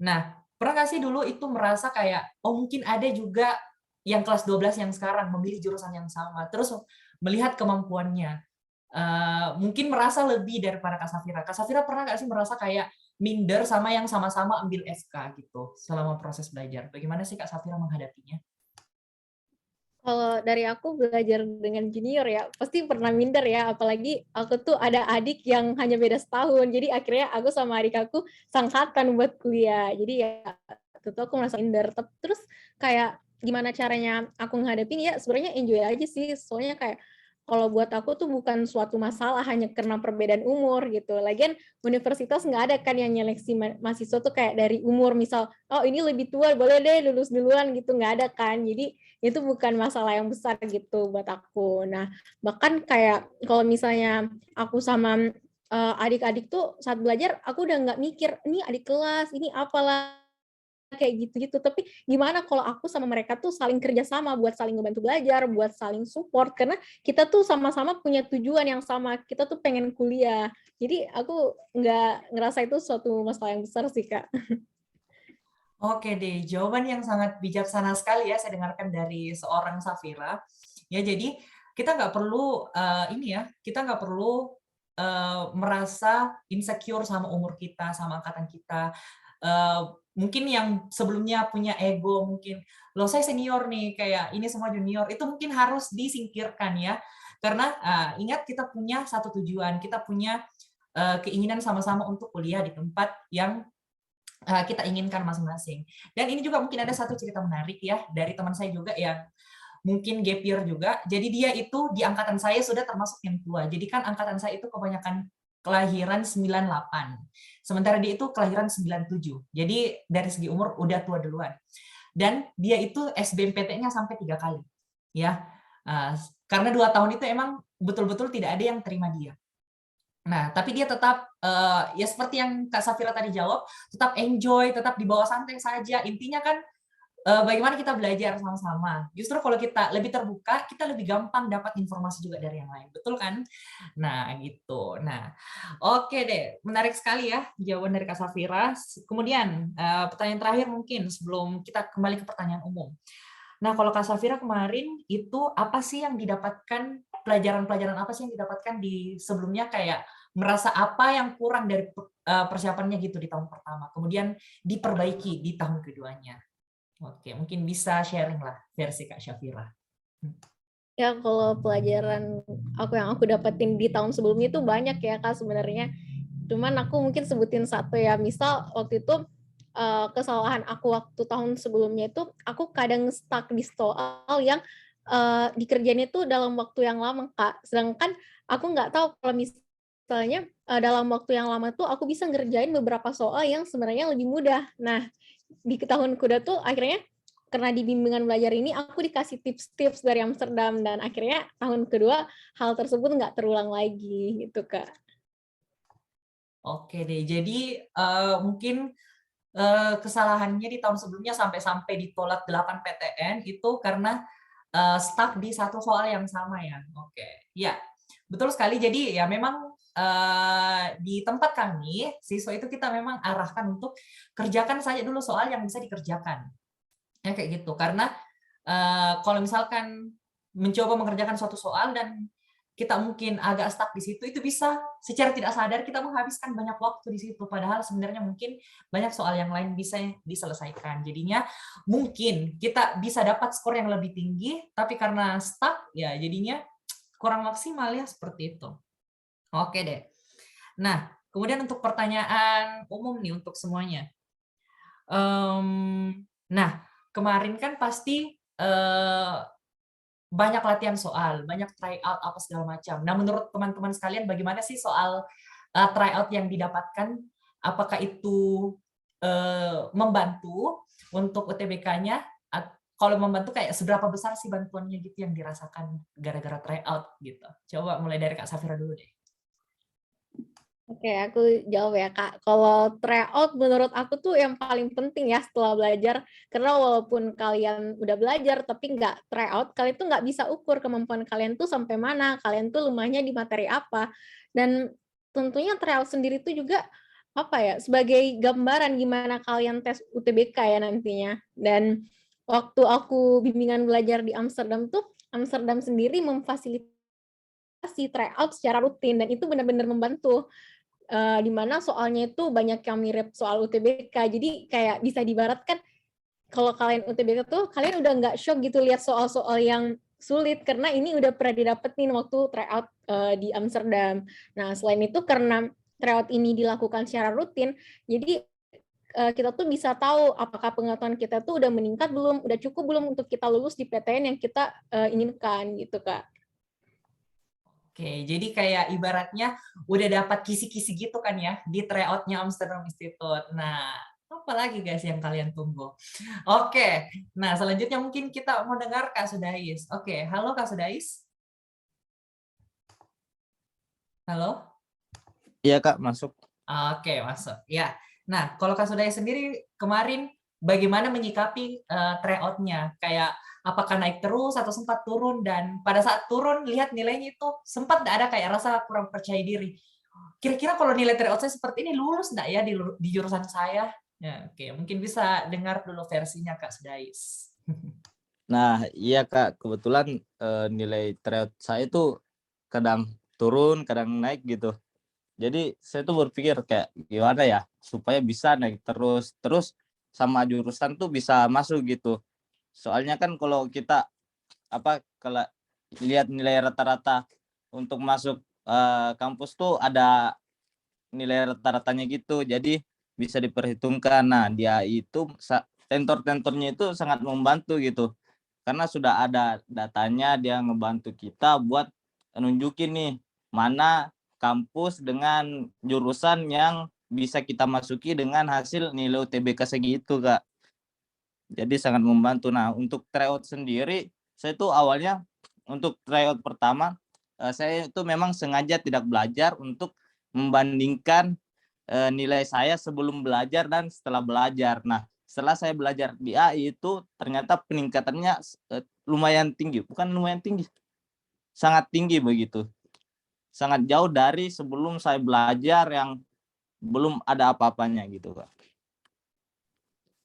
Nah, pernah nggak sih dulu itu merasa kayak, oh mungkin ada juga yang kelas 12 yang sekarang memilih jurusan yang sama, terus melihat kemampuannya, mungkin merasa lebih daripada Kak Safira. Kak Safira pernah nggak sih merasa kayak minder sama yang sama-sama ambil FK gitu selama proses belajar? Bagaimana sih Kak Safira menghadapinya? Kalau dari aku belajar dengan junior ya, pasti pernah minder ya, apalagi aku tuh ada adik yang hanya beda setahun, jadi akhirnya aku sama adik aku sangkatan buat kuliah. Jadi ya tentu aku merasa minder. Terus kayak gimana caranya aku ngadepin ya sebenarnya enjoy aja sih, soalnya kayak kalau buat aku tuh bukan suatu masalah hanya karena perbedaan umur gitu. Lagian universitas nggak ada kan yang nyeleksi mahasiswa tuh kayak dari umur, misal, oh ini lebih tua, boleh deh lulus duluan gitu, nggak ada kan. Jadi itu bukan masalah yang besar gitu buat aku. Nah, bahkan kayak kalau misalnya aku sama adik-adik tuh saat belajar, aku udah nggak mikir, ini adik kelas, ini apalah, kayak gitu-gitu. Tapi gimana kalau aku sama mereka tuh saling kerjasama buat saling ngebantu belajar, buat saling support, karena kita tuh sama-sama punya tujuan yang sama, kita tuh pengen kuliah. Jadi aku nggak ngerasa itu suatu masalah yang besar sih, Kak. Oke deh, jawaban yang sangat bijaksana sekali ya saya dengarkan dari seorang Safira. Ya, jadi kita nggak perlu kita nggak perlu merasa insecure sama umur kita, sama angkatan kita. Mungkin yang sebelumnya punya ego, mungkin loh saya senior nih, kayak ini semua junior, itu mungkin harus disingkirkan ya. Karena ingat kita punya satu tujuan, kita punya keinginan sama-sama untuk kuliah di tempat yang kita inginkan masing-masing. Dan ini juga mungkin ada satu cerita menarik ya dari teman saya juga yang mungkin gap year juga. Jadi dia itu di angkatan saya sudah termasuk yang tua. Jadi kan angkatan saya itu kebanyakan kelahiran 98. Sementara dia itu kelahiran 97. Jadi dari segi umur udah tua duluan. Dan dia itu SBMPTN-nya sampai 3 kali. Ya. Karena 2 tahun itu emang betul-betul tidak ada yang terima dia. Nah, tapi dia tetap, ya seperti yang Kak Safira tadi jawab, tetap enjoy, tetap dibawa santai saja. Intinya kan, bagaimana kita belajar sama-sama. Justru kalau kita lebih terbuka, kita lebih gampang dapat informasi juga dari yang lain, betul kan? Nah, gitu. Nah, oke deh, menarik sekali ya jawaban dari Kak Safira. Kemudian, pertanyaan terakhir mungkin sebelum kita kembali ke pertanyaan umum. Nah, kalau Kak Safira kemarin itu apa sih yang didapatkan, pelajaran-pelajaran apa sih yang didapatkan di sebelumnya, kayak merasa apa yang kurang dari persiapannya gitu di tahun pertama, kemudian diperbaiki di tahun keduanya. Oke, mungkin bisa sharing lah versi Kak Safira. Ya kalau pelajaran yang aku dapetin di tahun sebelumnya itu banyak ya Kak sebenarnya. Cuman aku mungkin sebutin satu ya. Misal waktu itu kesalahan aku waktu tahun sebelumnya itu aku kadang stuck di soal yang dikerjain itu dalam waktu yang lama Kak. Sedangkan aku nggak tahu kalau misalnya dalam waktu yang lama tuh aku bisa ngerjain beberapa soal yang sebenarnya lebih mudah. Nah, di tahun kuda tuh akhirnya karena di bimbingan belajar ini aku dikasih tips-tips dari Amsterdam dan akhirnya tahun kedua hal tersebut nggak terulang lagi gitu Kak. Oke deh, jadi mungkin kesalahannya di tahun sebelumnya sampai ditolak 8 PTN itu karena stuck di satu soal yang sama ya. Oke, ya betul sekali. Jadi ya memang di tempat kami siswa itu kita memang arahkan untuk kerjakan saja dulu soal yang bisa dikerjakan. Ya kayak gitu. Karena kalau misalkan mencoba mengerjakan suatu soal dan kita mungkin agak stuck di situ, itu bisa secara tidak sadar kita menghabiskan banyak waktu di situ. Padahal sebenarnya mungkin banyak soal yang lain bisa diselesaikan. Jadinya mungkin kita bisa dapat skor yang lebih tinggi, tapi karena stuck, ya jadinya kurang maksimal ya, seperti itu. Oke deh. Nah, kemudian untuk pertanyaan umum nih untuk semuanya. Nah, kemarin kan pasti banyak latihan soal, banyak try out apa segala macam. Nah, menurut teman-teman sekalian bagaimana sih soal try out yang didapatkan? Apakah itu membantu untuk UTBK-nya? Kalau membantu kayak seberapa besar sih bantuannya gitu yang dirasakan gara-gara try out gitu? Coba mulai dari Kak Safira dulu deh. Oke, aku jawab ya Kak. Kalau tryout menurut aku tuh yang paling penting ya setelah belajar. Karena walaupun kalian udah belajar tapi nggak tryout, kalian tuh nggak bisa ukur kemampuan kalian tuh sampai mana, kalian tuh lemahnya di materi apa. Dan tentunya tryout sendiri tuh juga apa ya, sebagai gambaran gimana kalian tes UTBK ya nantinya. Dan waktu aku bimbingan belajar di Amsterdam tuh, Amsterdam sendiri memfasilitasi tryout secara rutin dan itu benar-benar membantu. Di mana soalnya itu banyak yang mirip soal UTBK. Jadi kayak bisa diibaratkan kalau kalian UTBK tuh kalian udah nggak shock gitu lihat soal-soal yang sulit karena ini udah pernah didapetin waktu tryout di Amsterdam. Nah, selain itu karena tryout ini dilakukan secara rutin, jadi kita tuh bisa tahu apakah pengetahuan kita tuh udah meningkat belum, udah cukup belum untuk kita lulus di PTN yang kita inginkan gitu, Kak. Oke, jadi kayak ibaratnya udah dapat kisi-kisi gitu kan ya di tryout-nya Amsterdam Institute. Nah, apa lagi guys yang kalian tunggu? Oke, nah selanjutnya mungkin kita mau dengar Kak Sudais. Oke, halo Kak Sudais. Halo? Iya Kak, masuk. Oke, masuk. Ya. Nah, kalau Kak Sudais sendiri kemarin bagaimana menyikapi tryout-nya? Kayak apakah naik terus atau sempat turun, dan pada saat turun lihat nilainya itu sempat nggak ada kayak rasa kurang percaya diri. Kira-kira kalau nilai tryout saya seperti ini lulus nggak ya di jurusan saya? Ya, oke, mungkin bisa dengar dulu versinya Kak Sudais. Nah, iya Kak, kebetulan nilai tryout saya tuh kadang turun, kadang naik gitu. Jadi saya tuh berpikir kayak gimana ya supaya bisa naik terus sama jurusan tuh bisa masuk gitu. Soalnya kan kalau kita kalau lihat nilai rata-rata untuk masuk kampus tuh ada nilai rata-ratanya gitu. Jadi bisa diperhitungkan. Nah, dia itu tentor-tentornya itu sangat membantu gitu. Karena sudah ada datanya, dia ngebantu kita buat nunjukin nih mana kampus dengan jurusan yang bisa kita masuki dengan hasil nilai UTBK segitu, Kak. Jadi sangat membantu. Nah, untuk tryout sendiri, saya tuh awalnya untuk tryout pertama, saya itu memang sengaja tidak belajar untuk membandingkan nilai saya sebelum belajar dan setelah belajar. Nah, setelah saya belajar di AI itu ternyata peningkatannya lumayan tinggi, bukan lumayan tinggi, sangat tinggi begitu. Sangat jauh dari sebelum saya belajar yang belum ada apa-apanya gitu, Kak.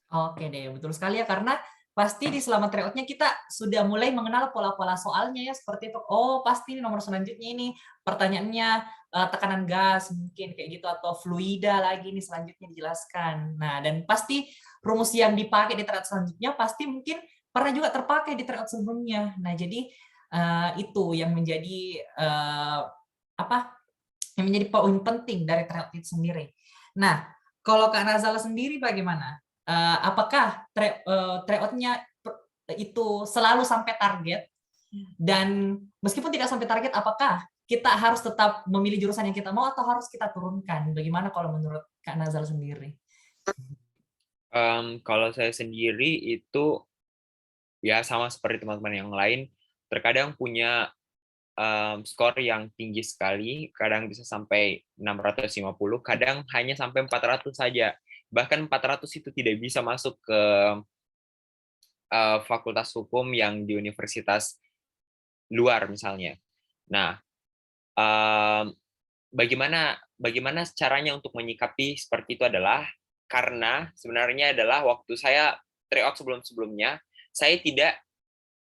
Oke deh, betul sekali ya, karena pasti di selama tryout-nya kita sudah mulai mengenal pola-pola soalnya ya, seperti itu. Oh, pasti ini nomor selanjutnya ini pertanyaannya tekanan gas mungkin kayak gitu, atau fluida lagi nih selanjutnya dijelaskan. Nah, dan pasti rumus yang dipakai di tryout selanjutnya pasti mungkin pernah juga terpakai di tryout sebelumnya. Nah, jadi itu yang menjadi yang menjadi poin penting dari tryout itu sendiri. Nah, kalau Kak Nazala sendiri bagaimana? Apakah tryout-nya itu selalu sampai target? Dan meskipun tidak sampai target, apakah kita harus tetap memilih jurusan yang kita mau atau harus kita turunkan? Bagaimana kalau menurut Kak Nazala sendiri? Kalau saya sendiri itu ya sama seperti teman-teman yang lain, terkadang punya skor yang tinggi sekali, kadang bisa sampai 650, kadang hanya sampai 400 saja. Bahkan 400 itu tidak bisa masuk ke fakultas hukum yang di universitas luar misalnya. Nah, bagaimana caranya untuk menyikapi seperti itu adalah karena sebenarnya adalah waktu saya tryout sebelum-sebelumnya, saya tidak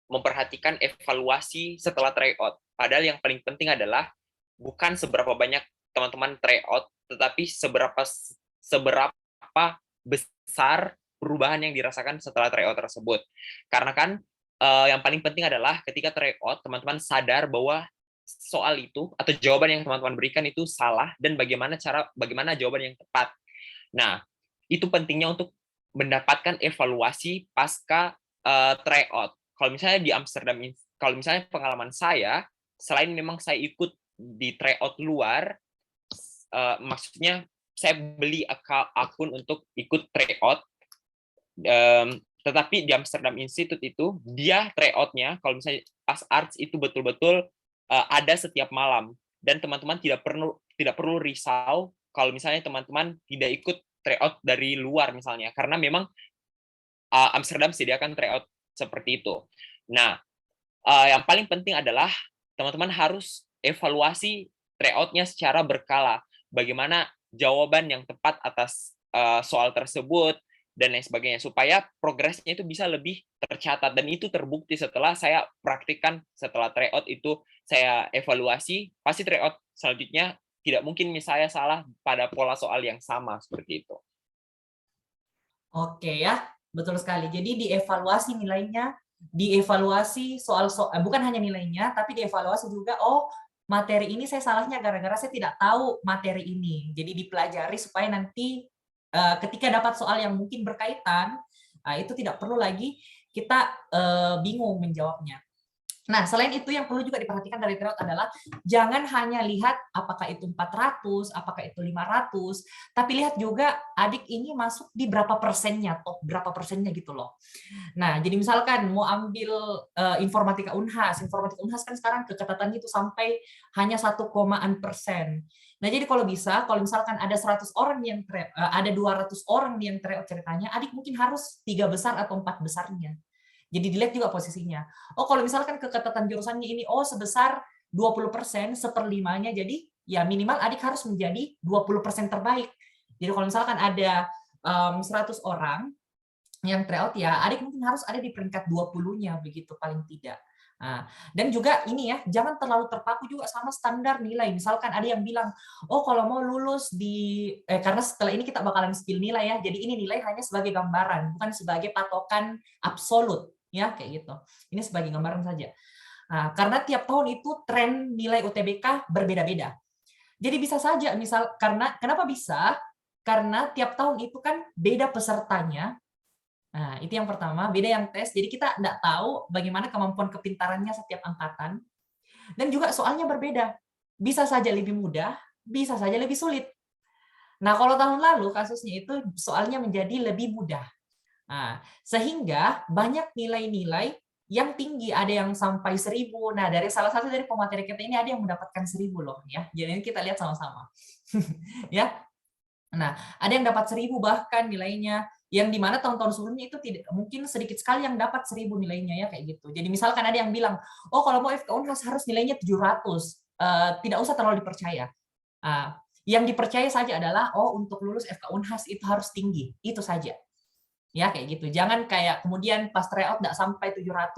memperhatikan evaluasi setelah tryout. Padahal yang paling penting adalah bukan seberapa banyak teman-teman tryout, tetapi seberapa besar perubahan yang dirasakan setelah tryout tersebut. Karena kan yang paling penting adalah ketika tryout, teman-teman sadar bahwa soal itu atau jawaban yang teman-teman berikan itu salah dan bagaimana jawaban yang tepat. Nah, itu pentingnya untuk mendapatkan evaluasi pasca tryout. Kalau misalnya pengalaman saya, selain memang saya ikut di tryout luar, maksudnya saya beli akun untuk ikut tryout, tetapi di Amsterdam Institute itu dia tryout-nya kalau misalnya pas arts itu betul-betul ada setiap malam dan teman-teman tidak perlu risau kalau misalnya teman-teman tidak ikut tryout dari luar misalnya, karena memang Amsterdam sediakan tryout seperti itu. Nah, yang paling penting adalah teman-teman harus evaluasi tryout-nya secara berkala. Bagaimana jawaban yang tepat atas soal tersebut dan lain sebagainya, supaya progresnya itu bisa lebih tercatat. Dan itu terbukti setelah saya praktikkan, setelah tryout itu saya evaluasi, pasti tryout selanjutnya tidak mungkin misalnya salah pada pola soal yang sama seperti itu. Oke ya, betul sekali. Jadi dievaluasi nilainya, dievaluasi bukan hanya nilainya, tapi dievaluasi juga, oh materi ini saya salahnya gara-gara saya tidak tahu materi ini. Jadi dipelajari supaya nanti ketika dapat soal yang mungkin berkaitan, itu tidak perlu lagi kita bingung menjawabnya. Nah, selain itu yang perlu juga diperhatikan dari tryout adalah jangan hanya lihat apakah itu 400, apakah itu 500, tapi lihat juga adik ini masuk di berapa persennya, top berapa persennya gitu loh. Nah, jadi misalkan mau ambil informatika Unhas kan sekarang keketatannya itu sampai hanya 1,% persen. Nah, jadi kalau misalkan ada 100 orang yang ada 200 orang yang tryout ceritanya, adik mungkin harus 3 besar atau 4 besarnya. Jadi dilihat juga posisinya. Oh, kalau misalkan keketatan jurusannya ini sebesar 20%, seperlimanya, jadi ya minimal adik harus menjadi 20% terbaik. Jadi kalau misalkan ada 100 orang yang tryout, ya adik mungkin harus ada di peringkat 20-nya begitu paling tidak. Nah, dan juga ini ya, jangan terlalu terpaku juga sama standar nilai. Misalkan ada yang bilang, oh kalau mau lulus karena setelah ini kita bakalan spill nilai ya, jadi ini nilai hanya sebagai gambaran, bukan sebagai patokan absolut. Ya kayak gitu. Ini sebagai gambaran saja. Nah, karena tiap tahun itu tren nilai UTBK berbeda-beda. Jadi bisa saja kenapa bisa? Karena tiap tahun itu kan beda pesertanya. Nah, itu yang pertama, beda yang tes. Jadi kita tidak tahu bagaimana kemampuan kepintarannya setiap angkatan. Dan juga soalnya berbeda. Bisa saja lebih mudah, bisa saja lebih sulit. Nah, kalau tahun lalu kasusnya itu soalnya menjadi lebih mudah. Nah, sehingga banyak nilai-nilai yang tinggi, ada yang sampai 1.000. Nah, dari salah satu dari pemateri kita ini ada yang mendapatkan 1.000 loh ya. Jadi kita lihat sama-sama. Ya. Nah, ada yang dapat 1.000 bahkan nilainya, yang dimana tahun-tahun sebelumnya itu tidak mungkin sedikit sekali yang dapat 1.000 nilainya ya kayak gitu. Jadi misalkan ada yang bilang, oh kalau mau FK Unhas harus nilainya 700, tidak usah terlalu dipercaya. Yang dipercaya saja adalah oh untuk lulus FK Unhas itu harus tinggi, itu saja. Ya kayak gitu. Jangan kayak kemudian pas tryout nggak sampai 700,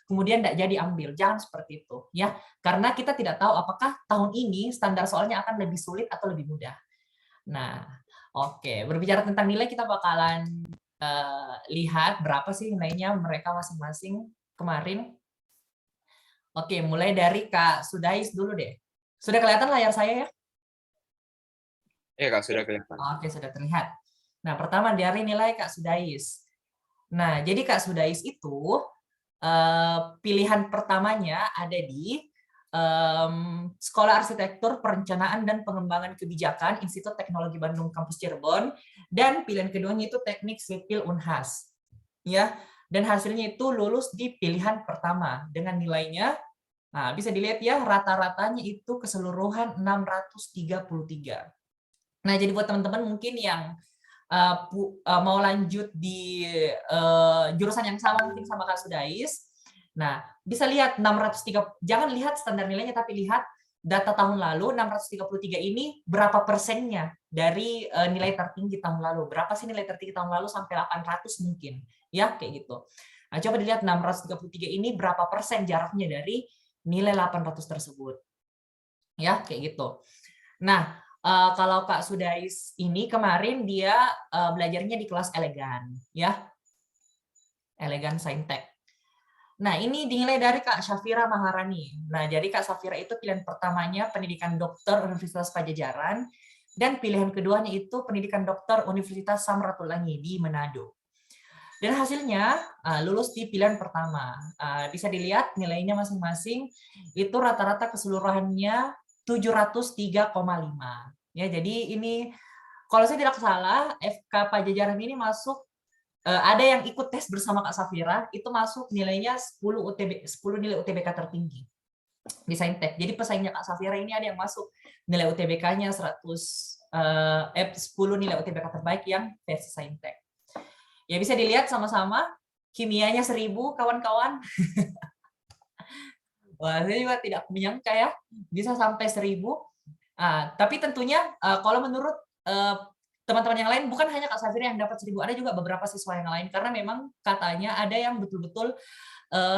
kemudian nggak jadi ambil. Jangan seperti itu ya. Karena kita tidak tahu apakah tahun ini standar soalnya akan lebih sulit atau lebih mudah. Nah, oke. Berbicara tentang nilai, kita bakalan lihat berapa sih nilainya mereka masing-masing kemarin. Oke, mulai dari Kak Sudais dulu deh. Sudah kelihatan layar saya ya? Iya Kak, sudah kelihatan. Oke, sudah terlihat. Nah, pertama dari nilai Kak Sudais. Nah, jadi Kak Sudais itu pilihan pertamanya ada di Sekolah Arsitektur Perencanaan dan Pengembangan Kebijakan Institut Teknologi Bandung Kampus Cirebon, dan pilihan keduanya itu Teknik Sipil Unhas. Ya, dan hasilnya itu lulus di pilihan pertama dengan nilainya, nah bisa dilihat ya, rata-ratanya itu keseluruhan 633. Nah, jadi buat teman-teman mungkin yang mau lanjut di jurusan yang sama mungkin sama Kak Sudais, nah bisa lihat 603, jangan lihat standar nilainya tapi lihat data tahun lalu 633 ini berapa persennya dari nilai tertinggi tahun lalu. Berapa sih nilai tertinggi tahun lalu sampai 800 mungkin. Ya, kayak gitu. Nah, coba dilihat 633 ini berapa persen jaraknya dari nilai 800 tersebut. Ya, kayak gitu. Nah, kalau Kak Sudais ini kemarin dia belajarnya di kelas elegan, ya, elegan saintek. Nah, ini dinilai dari Kak Syafira Maharani. Nah, jadi Kak Syafira itu pilihan pertamanya pendidikan dokter Universitas Pajajaran, dan pilihan keduanya itu pendidikan dokter Universitas Samratulangi di Manado. Dan hasilnya lulus di pilihan pertama. Bisa dilihat nilainya masing-masing itu rata-rata keseluruhannya 703,5. Ya, jadi ini kalau saya tidak salah FK Pajajaran ini masuk, ada yang ikut tes bersama Kak Safira, itu masuk nilainya 10 nilai UTBK tertinggi di Saintek. Jadi pesaingnya Kak Safira ini ada yang masuk nilai UTBK-nya 10 nilai UTBK terbaik yang versi Saintek. Ya bisa dilihat sama-sama, kimianya 1.000 kawan-kawan. Wah, saya juga tidak menyangka ya bisa sampai 1.000. Tapi tentunya kalau menurut teman-teman yang lain, bukan hanya Kak Safira yang dapat 1.000, ada juga beberapa siswa yang lain, karena memang katanya ada yang betul-betul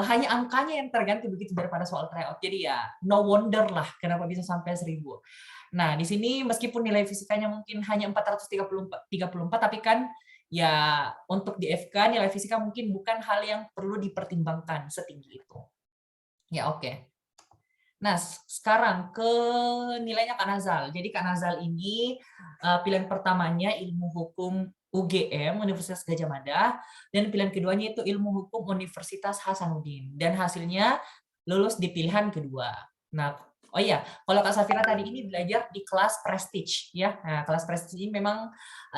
hanya angkanya yang terganti begitu daripada soal tryout. Jadi ya no wonder lah kenapa bisa sampai 1.000. Nah, di sini meskipun nilai fisikanya mungkin hanya 434, tapi kan ya untuk di FK nilai fisika mungkin bukan hal yang perlu dipertimbangkan setinggi itu. Ya, oke. Nah, sekarang ke nilainya Kak Nazal. Jadi Kak Nazal ini pilihan pertamanya ilmu hukum UGM, Universitas Gadjah Mada, dan pilihan keduanya itu ilmu hukum Universitas Hasanuddin. Dan hasilnya lulus di pilihan kedua. Nah, oh iya, kalau Kak Safira tadi ini belajar di kelas prestige ya. Nah, kelas prestige ini memang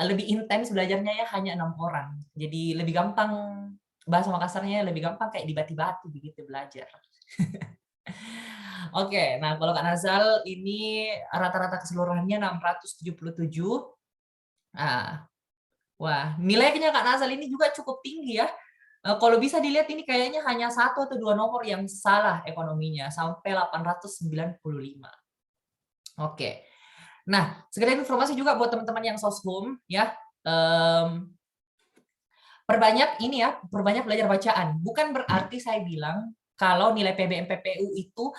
lebih intens belajarnya ya, hanya 6 orang. Jadi lebih gampang, bahasa Makassarnya lebih gampang kayak di batu-batu begitu belajar. Oke, nah kalau Kak Nazal ini rata-rata keseluruhannya 677. Nah, wah, nilainya Kak Nazal ini juga cukup tinggi ya. Kalau bisa dilihat ini kayaknya hanya 1 atau 2 nomor yang salah ekonominya, sampai 895. Oke. Nah, sekedar informasi juga buat teman-teman yang soshum ya. Perbanyak ini ya, perbanyak belajar bacaan. Bukan berarti saya bilang kalau nilai PBM PPU itu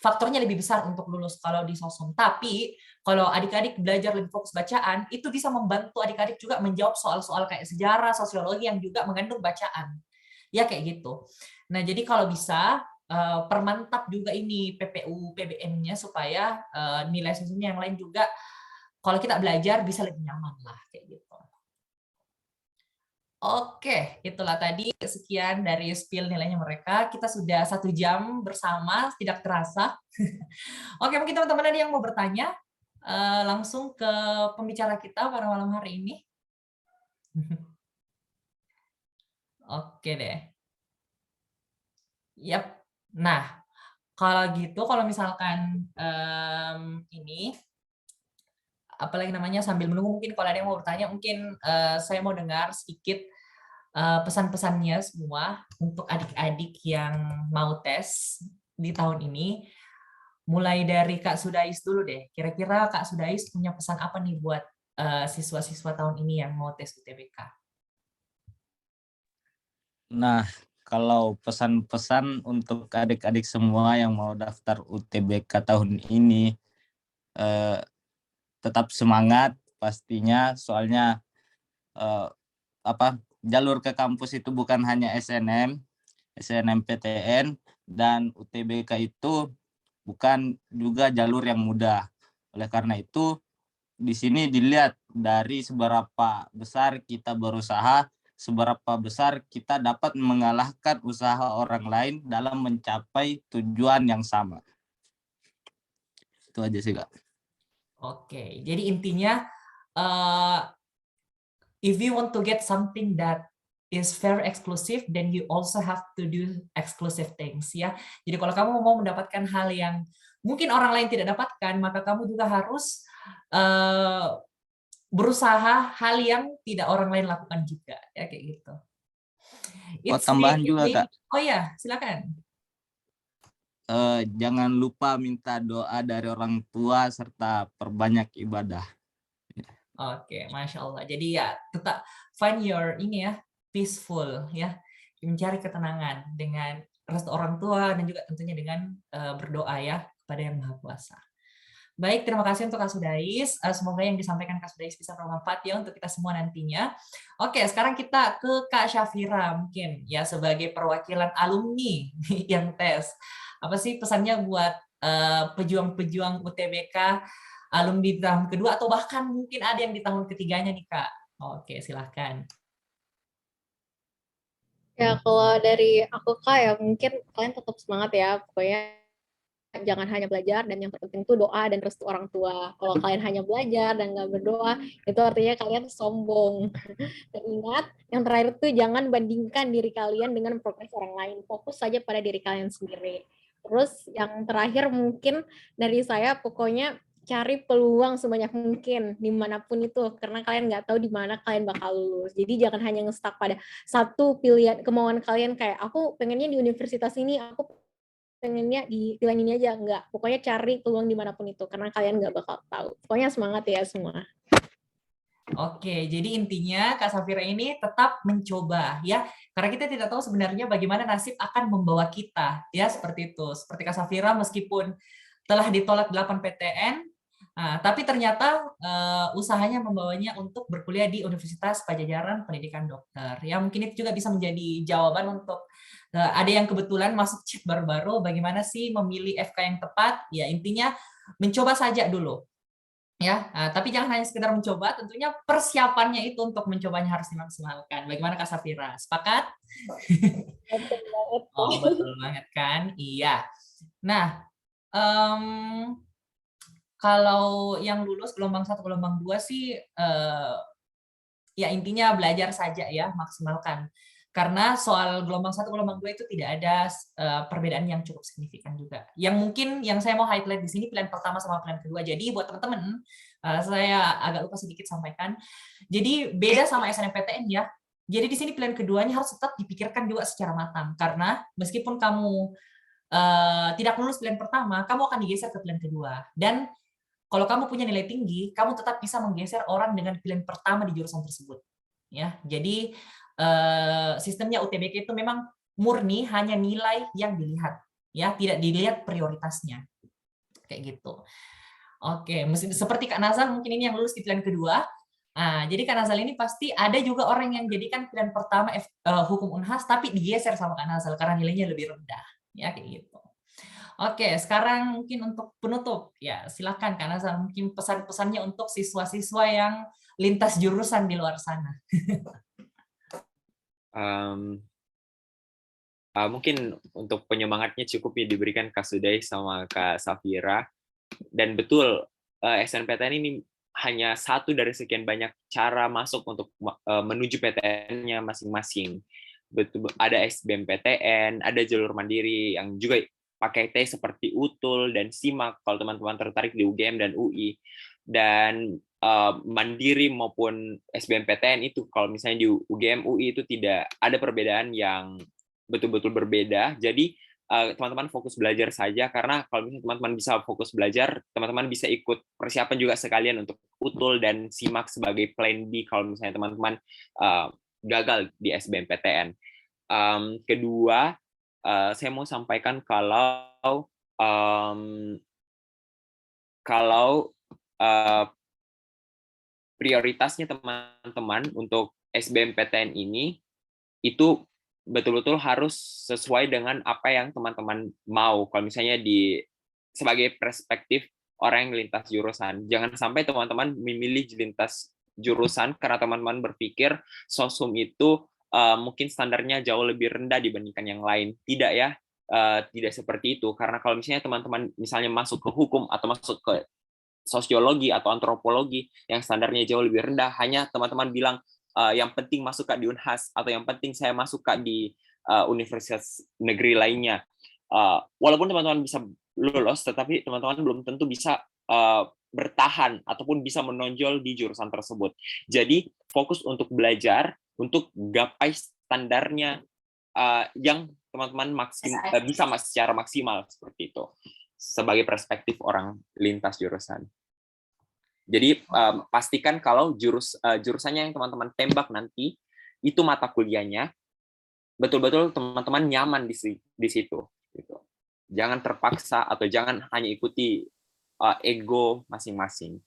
faktornya lebih besar untuk lulus kalau di soshum. Tapi kalau adik-adik belajar lebih fokus bacaan, itu bisa membantu adik-adik juga menjawab soal-soal kayak sejarah, sosiologi yang juga mengandung bacaan. Ya kayak gitu. Nah, jadi kalau bisa permantap juga ini PPU PBM-nya supaya nilai soshumnya yang lain juga kalau kita belajar bisa lebih nyaman lah kayak gitu. Oke, itulah tadi sekian dari spill nilainya mereka. Kita sudah 1 jam bersama, tidak terasa. Oke, mungkin teman-teman ada yang mau bertanya langsung ke pembicara kita pada malam hari ini. Oke deh. Yap. Nah, kalau gitu, kalau misalkan ini apalagi namanya sambil menunggu, mungkin kalau ada yang mau bertanya, mungkin saya mau dengar sedikit pesan-pesannya semua untuk adik-adik yang mau tes di tahun ini. Mulai dari Kak Sudais dulu deh. Kira-kira Kak Sudais punya pesan apa nih buat siswa-siswa tahun ini yang mau tes UTBK? Nah, kalau pesan-pesan untuk adik-adik semua yang mau daftar UTBK tahun ini, tetap semangat pastinya, soalnya jalur ke kampus itu bukan hanya SNMPTN, dan UTBK itu bukan juga jalur yang mudah. Oleh karena itu, di sini dilihat dari seberapa besar kita berusaha, seberapa besar kita dapat mengalahkan usaha orang lain dalam mencapai tujuan yang sama. Itu aja sih, Kak. Oke, jadi intinya if you want to get something that is very exclusive, then you also have to do exclusive things, ya. Jadi kalau kamu mau mendapatkan hal yang mungkin orang lain tidak dapatkan, maka kamu juga harus berusaha hal yang tidak orang lain lakukan juga, ya kayak gitu. Tambahan juga, Kak. Oh ya, silakan. Jangan lupa minta doa dari orang tua serta perbanyak ibadah. Oke, Masya Allah. Jadi ya tetap find your ini ya, peaceful ya, mencari ketenangan dengan restu orang tua dan juga tentunya dengan berdoa ya kepada Yang Maha Kuasa. Baik, terima kasih untuk Kak Sudais. Semoga yang disampaikan Kak Sudais bisa bermanfaat ya untuk kita semua nantinya. Oke, sekarang kita ke Kak Syafira mungkin ya sebagai perwakilan alumni yang tes. Apa sih pesannya buat pejuang-pejuang UTBK alumni di tahun kedua atau bahkan mungkin ada yang di tahun ketiganya nih Kak? Oke, silahkan. Ya kalau dari aku Kak ya mungkin kalian tetap semangat ya, pokoknya jangan hanya belajar dan yang terpenting itu doa dan restu orang tua. Kalau kalian hanya belajar dan nggak berdoa, itu artinya kalian sombong. Dan ingat, yang terakhir tuh jangan bandingkan diri kalian dengan progres orang lain. Fokus saja pada diri kalian sendiri. Terus yang terakhir mungkin dari saya pokoknya cari peluang sebanyak mungkin dimanapun itu karena kalian nggak tahu di mana kalian bakal lulus. Jadi jangan hanya ngestak pada satu pilihan kemauan kalian kayak aku pengennya di universitas ini, aku pengennya di pilihan ini aja, enggak. Pokoknya cari peluang dimanapun itu, karena kalian nggak bakal tahu. Pokoknya semangat ya semua. Oke, jadi intinya Kak Safira ini tetap mencoba ya, karena kita tidak tahu sebenarnya bagaimana nasib akan membawa kita ya seperti itu. Seperti Kak Safira meskipun telah ditolak 8 PTN, tapi ternyata usahanya membawanya untuk berkuliah di Universitas Pajajaran Pendidikan Dokter. Ya mungkin itu juga bisa menjadi jawaban untuk ada yang kebetulan masuk chip baru-baru, bagaimana sih memilih FK yang tepat? Ya intinya mencoba saja dulu. Ya, tapi jangan hanya sekedar mencoba, tentunya persiapannya itu untuk mencobanya harus dimaksimalkan. Bagaimana Kak Safira? Sepakat? Oh, betul banget kan? Iya. Nah, kalau yang lulus gelombang 1, gelombang 2 sih ya intinya belajar saja ya, maksimalkan. Karena soal gelombang 1, gelombang 2 itu tidak ada perbedaan yang cukup signifikan juga. Yang mungkin yang saya mau highlight di sini pilihan pertama sama pilihan kedua. Jadi buat teman-teman, saya agak lupa sedikit sampaikan. Jadi beda sama SNMPTN ya. Jadi di sini pilihan keduanya harus tetap dipikirkan juga secara matang. Karena meskipun kamu tidak lulus pilihan pertama, kamu akan digeser ke pilihan kedua. Dan kalau kamu punya nilai tinggi, kamu tetap bisa menggeser orang dengan pilihan pertama di jurusan tersebut. Ya, jadi sistemnya UTBK itu memang murni hanya nilai yang dilihat, ya tidak dilihat prioritasnya, kayak gitu. Oke, seperti Kak Nazal mungkin ini yang lulus di pilihan kedua. Nah, jadi Kak Nazal ini pasti ada juga orang yang jadikan pilihan pertama hukum Unhas, tapi digeser sama Kak Nazal karena nilainya lebih rendah, ya kayak gitu. Oke, sekarang mungkin untuk penutup, ya silakan Kak Nazal mungkin pesan-pesannya untuk siswa-siswa yang lintas jurusan di luar sana. Mungkin untuk penyemangatnya cukup ya diberikan Kak Sudais sama Kak Safira. Dan betul, SNPTN ini hanya satu dari sekian banyak cara masuk untuk menuju PTN-nya masing-masing. betul ada SBMPTN, ada jalur mandiri yang juga pakai tes seperti UTUL dan SIMAK kalau teman-teman tertarik di UGM dan UI. Dan mandiri maupun SBMPTN itu kalau misalnya di UGM UI itu tidak ada perbedaan yang betul-betul berbeda. Jadi teman-teman fokus belajar saja, karena kalau misalnya teman-teman bisa fokus belajar, teman-teman bisa ikut persiapan juga sekalian untuk UTUL dan SIMAK sebagai plan B kalau misalnya teman-teman gagal di SBMPTN. Kedua, saya mau sampaikan kalau prioritasnya teman-teman untuk SBMPTN ini itu betul-betul harus sesuai dengan apa yang teman-teman mau. Kalau misalnya sebagai perspektif orang yang lintas jurusan, jangan sampai teman-teman memilih lintas jurusan karena teman-teman berpikir sosum itu mungkin standarnya jauh lebih rendah dibandingkan yang lain. Tidak ya, tidak seperti itu. Karena kalau misalnya teman-teman misalnya masuk ke hukum atau masuk ke sosiologi atau antropologi yang standarnya jauh lebih rendah, hanya teman-teman bilang yang penting masuk di Unhas atau yang penting saya masuk di universitas negeri lainnya. Walaupun teman-teman bisa lolos, tetapi teman-teman belum tentu bisa bertahan ataupun bisa menonjol di jurusan tersebut. Jadi fokus untuk belajar, untuk gapai standarnya yang teman-teman bisa secara maksimal seperti itu, sebagai perspektif orang lintas jurusan. Jadi pastikan kalau jurusannya yang teman-teman tembak nanti itu mata kuliahnya betul-betul teman-teman nyaman di situ. Gitu. Jangan terpaksa atau jangan hanya ikuti ego masing-masing.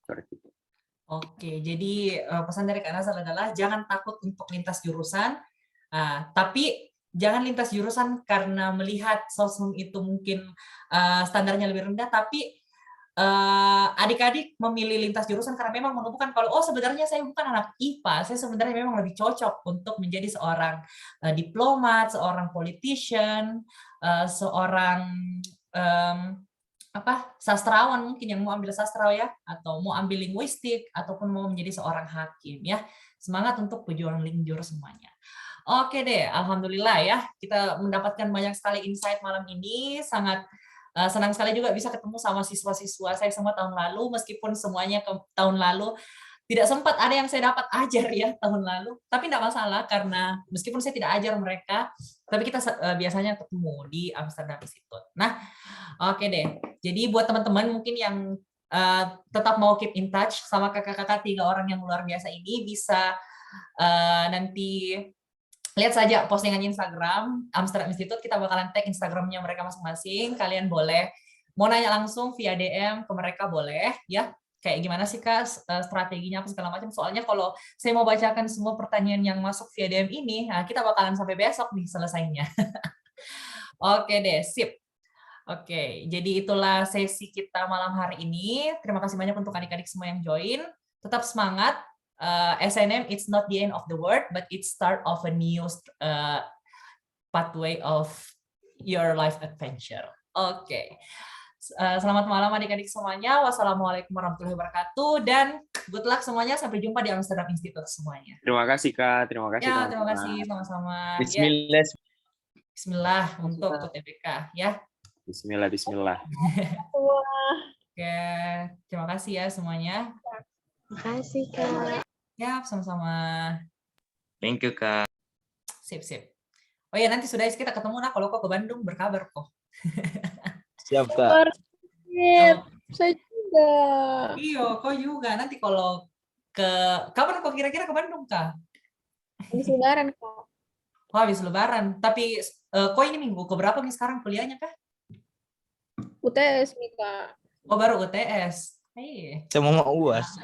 Seperti itu. Oke, jadi pesan dari Kak Nazar adalah jangan takut untuk lintas jurusan, tapi jangan lintas jurusan karena melihat sosum itu mungkin standarnya lebih rendah, tapi adik-adik memilih lintas jurusan karena memang menemukan kalau sebenarnya saya bukan anak IPA, saya sebenarnya memang lebih cocok untuk menjadi seorang diplomat, seorang politician, seorang sastrawan mungkin yang mau ambil sastra ya, atau mau ambil linguistik, ataupun mau menjadi seorang hakim ya. Semangat untuk pejuang linjur semuanya. Oke deh, alhamdulillah ya kita mendapatkan banyak sekali insight malam ini. Sangat senang sekali juga bisa ketemu sama siswa-siswa saya semua tahun lalu, meskipun semuanya tahun lalu tidak sempat ada yang saya dapat ajar ya tahun lalu, tapi tidak masalah karena meskipun saya tidak ajar mereka, tapi kita biasanya ketemu di Amsterdam Institute. Nah, oke deh. Jadi buat teman-teman mungkin yang tetap mau keep in touch sama kakak-kakak 3 orang yang luar biasa ini, bisa nanti lihat saja postingan Instagram Amsterdam Institute, kita bakalan tag Instagramnya mereka masing-masing. Kalian boleh mau nanya langsung via DM ke mereka boleh ya. Kayak gimana sih Kak strateginya apa segala macam. Soalnya kalau saya mau bacakan semua pertanyaan yang masuk via DM ini, kita bakalan sampai besok nih selesainya. Oke deh, sip. Oke, jadi itulah sesi kita malam hari ini. Terima kasih banyak untuk adik-adik semua yang join. Tetap semangat. SNM, it's not the end of the world, but it's start of a new pathway of your life adventure. Oke. Selamat malam adik-adik semuanya. Wassalamualaikum warahmatullahi wabarakatuh. Dan good luck semuanya. Sampai jumpa di Amsterdam Institute semuanya. Terima kasih Kak. Terima kasih. Ya, terima kasih sama-sama. Bismillah. Ya. Bismillah untuk UTBK ya. Bismillah. Oke, terima kasih ya semuanya. Terima kasih Kak. Ya, sama-sama. Thank you Kak. Sip. Oh ya, nanti sudah kita ketemu kalau kok ke Bandung, berkabar kok. Siap Kak. Saya juga. Iya, kok juga. Nanti kalau kapan kok kira-kira ke Bandung Kak? Habis Lebaran Kak. Habis Lebaran. Tapi kok ini minggu keberapa nih sekarang kuliahnya Kak? UTS nih Kak. Oh, baru UTS. Saya mau UAS.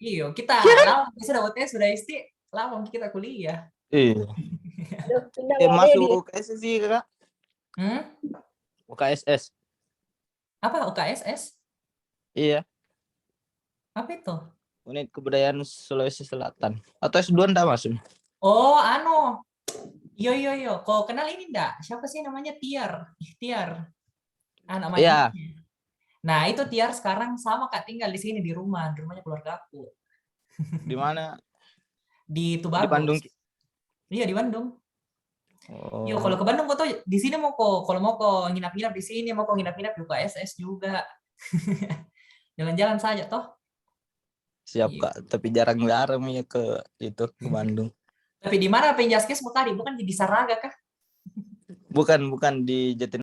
Iya, kita lama sudah UTS, sudah isti, lama kita kuliah. Iya. Masuk UKSS sih Kak. UKSS. Apa UKSS? Iya. Apa itu? Unit Kebudayaan Sulawesi Selatan. Atau S2 enggak masuk? Oh, Yo. Kok kenal ini enggak? Siapa sih namanya? Ikhtiar. Anak Iya. Nah, itu Tiar sekarang sama Kak tinggal di sini di rumahnya keluarga aku. Di mana? Di Tubagus. Di Bandung. Iya, di Bandung. Yo, kalau ke Bandung kok tuh di sini mau kok, kalau mau kok nginap-nginap di sini, mau kok nginap-nginap di UKSS juga. Jalan-jalan saja toh. Siap Iya. Kak, tapi jarang-jarang ya ke Bandung. Tapi di mana Penjaskes mau tadi? Bukan di Saraga kah? Bukan di Jatinangor.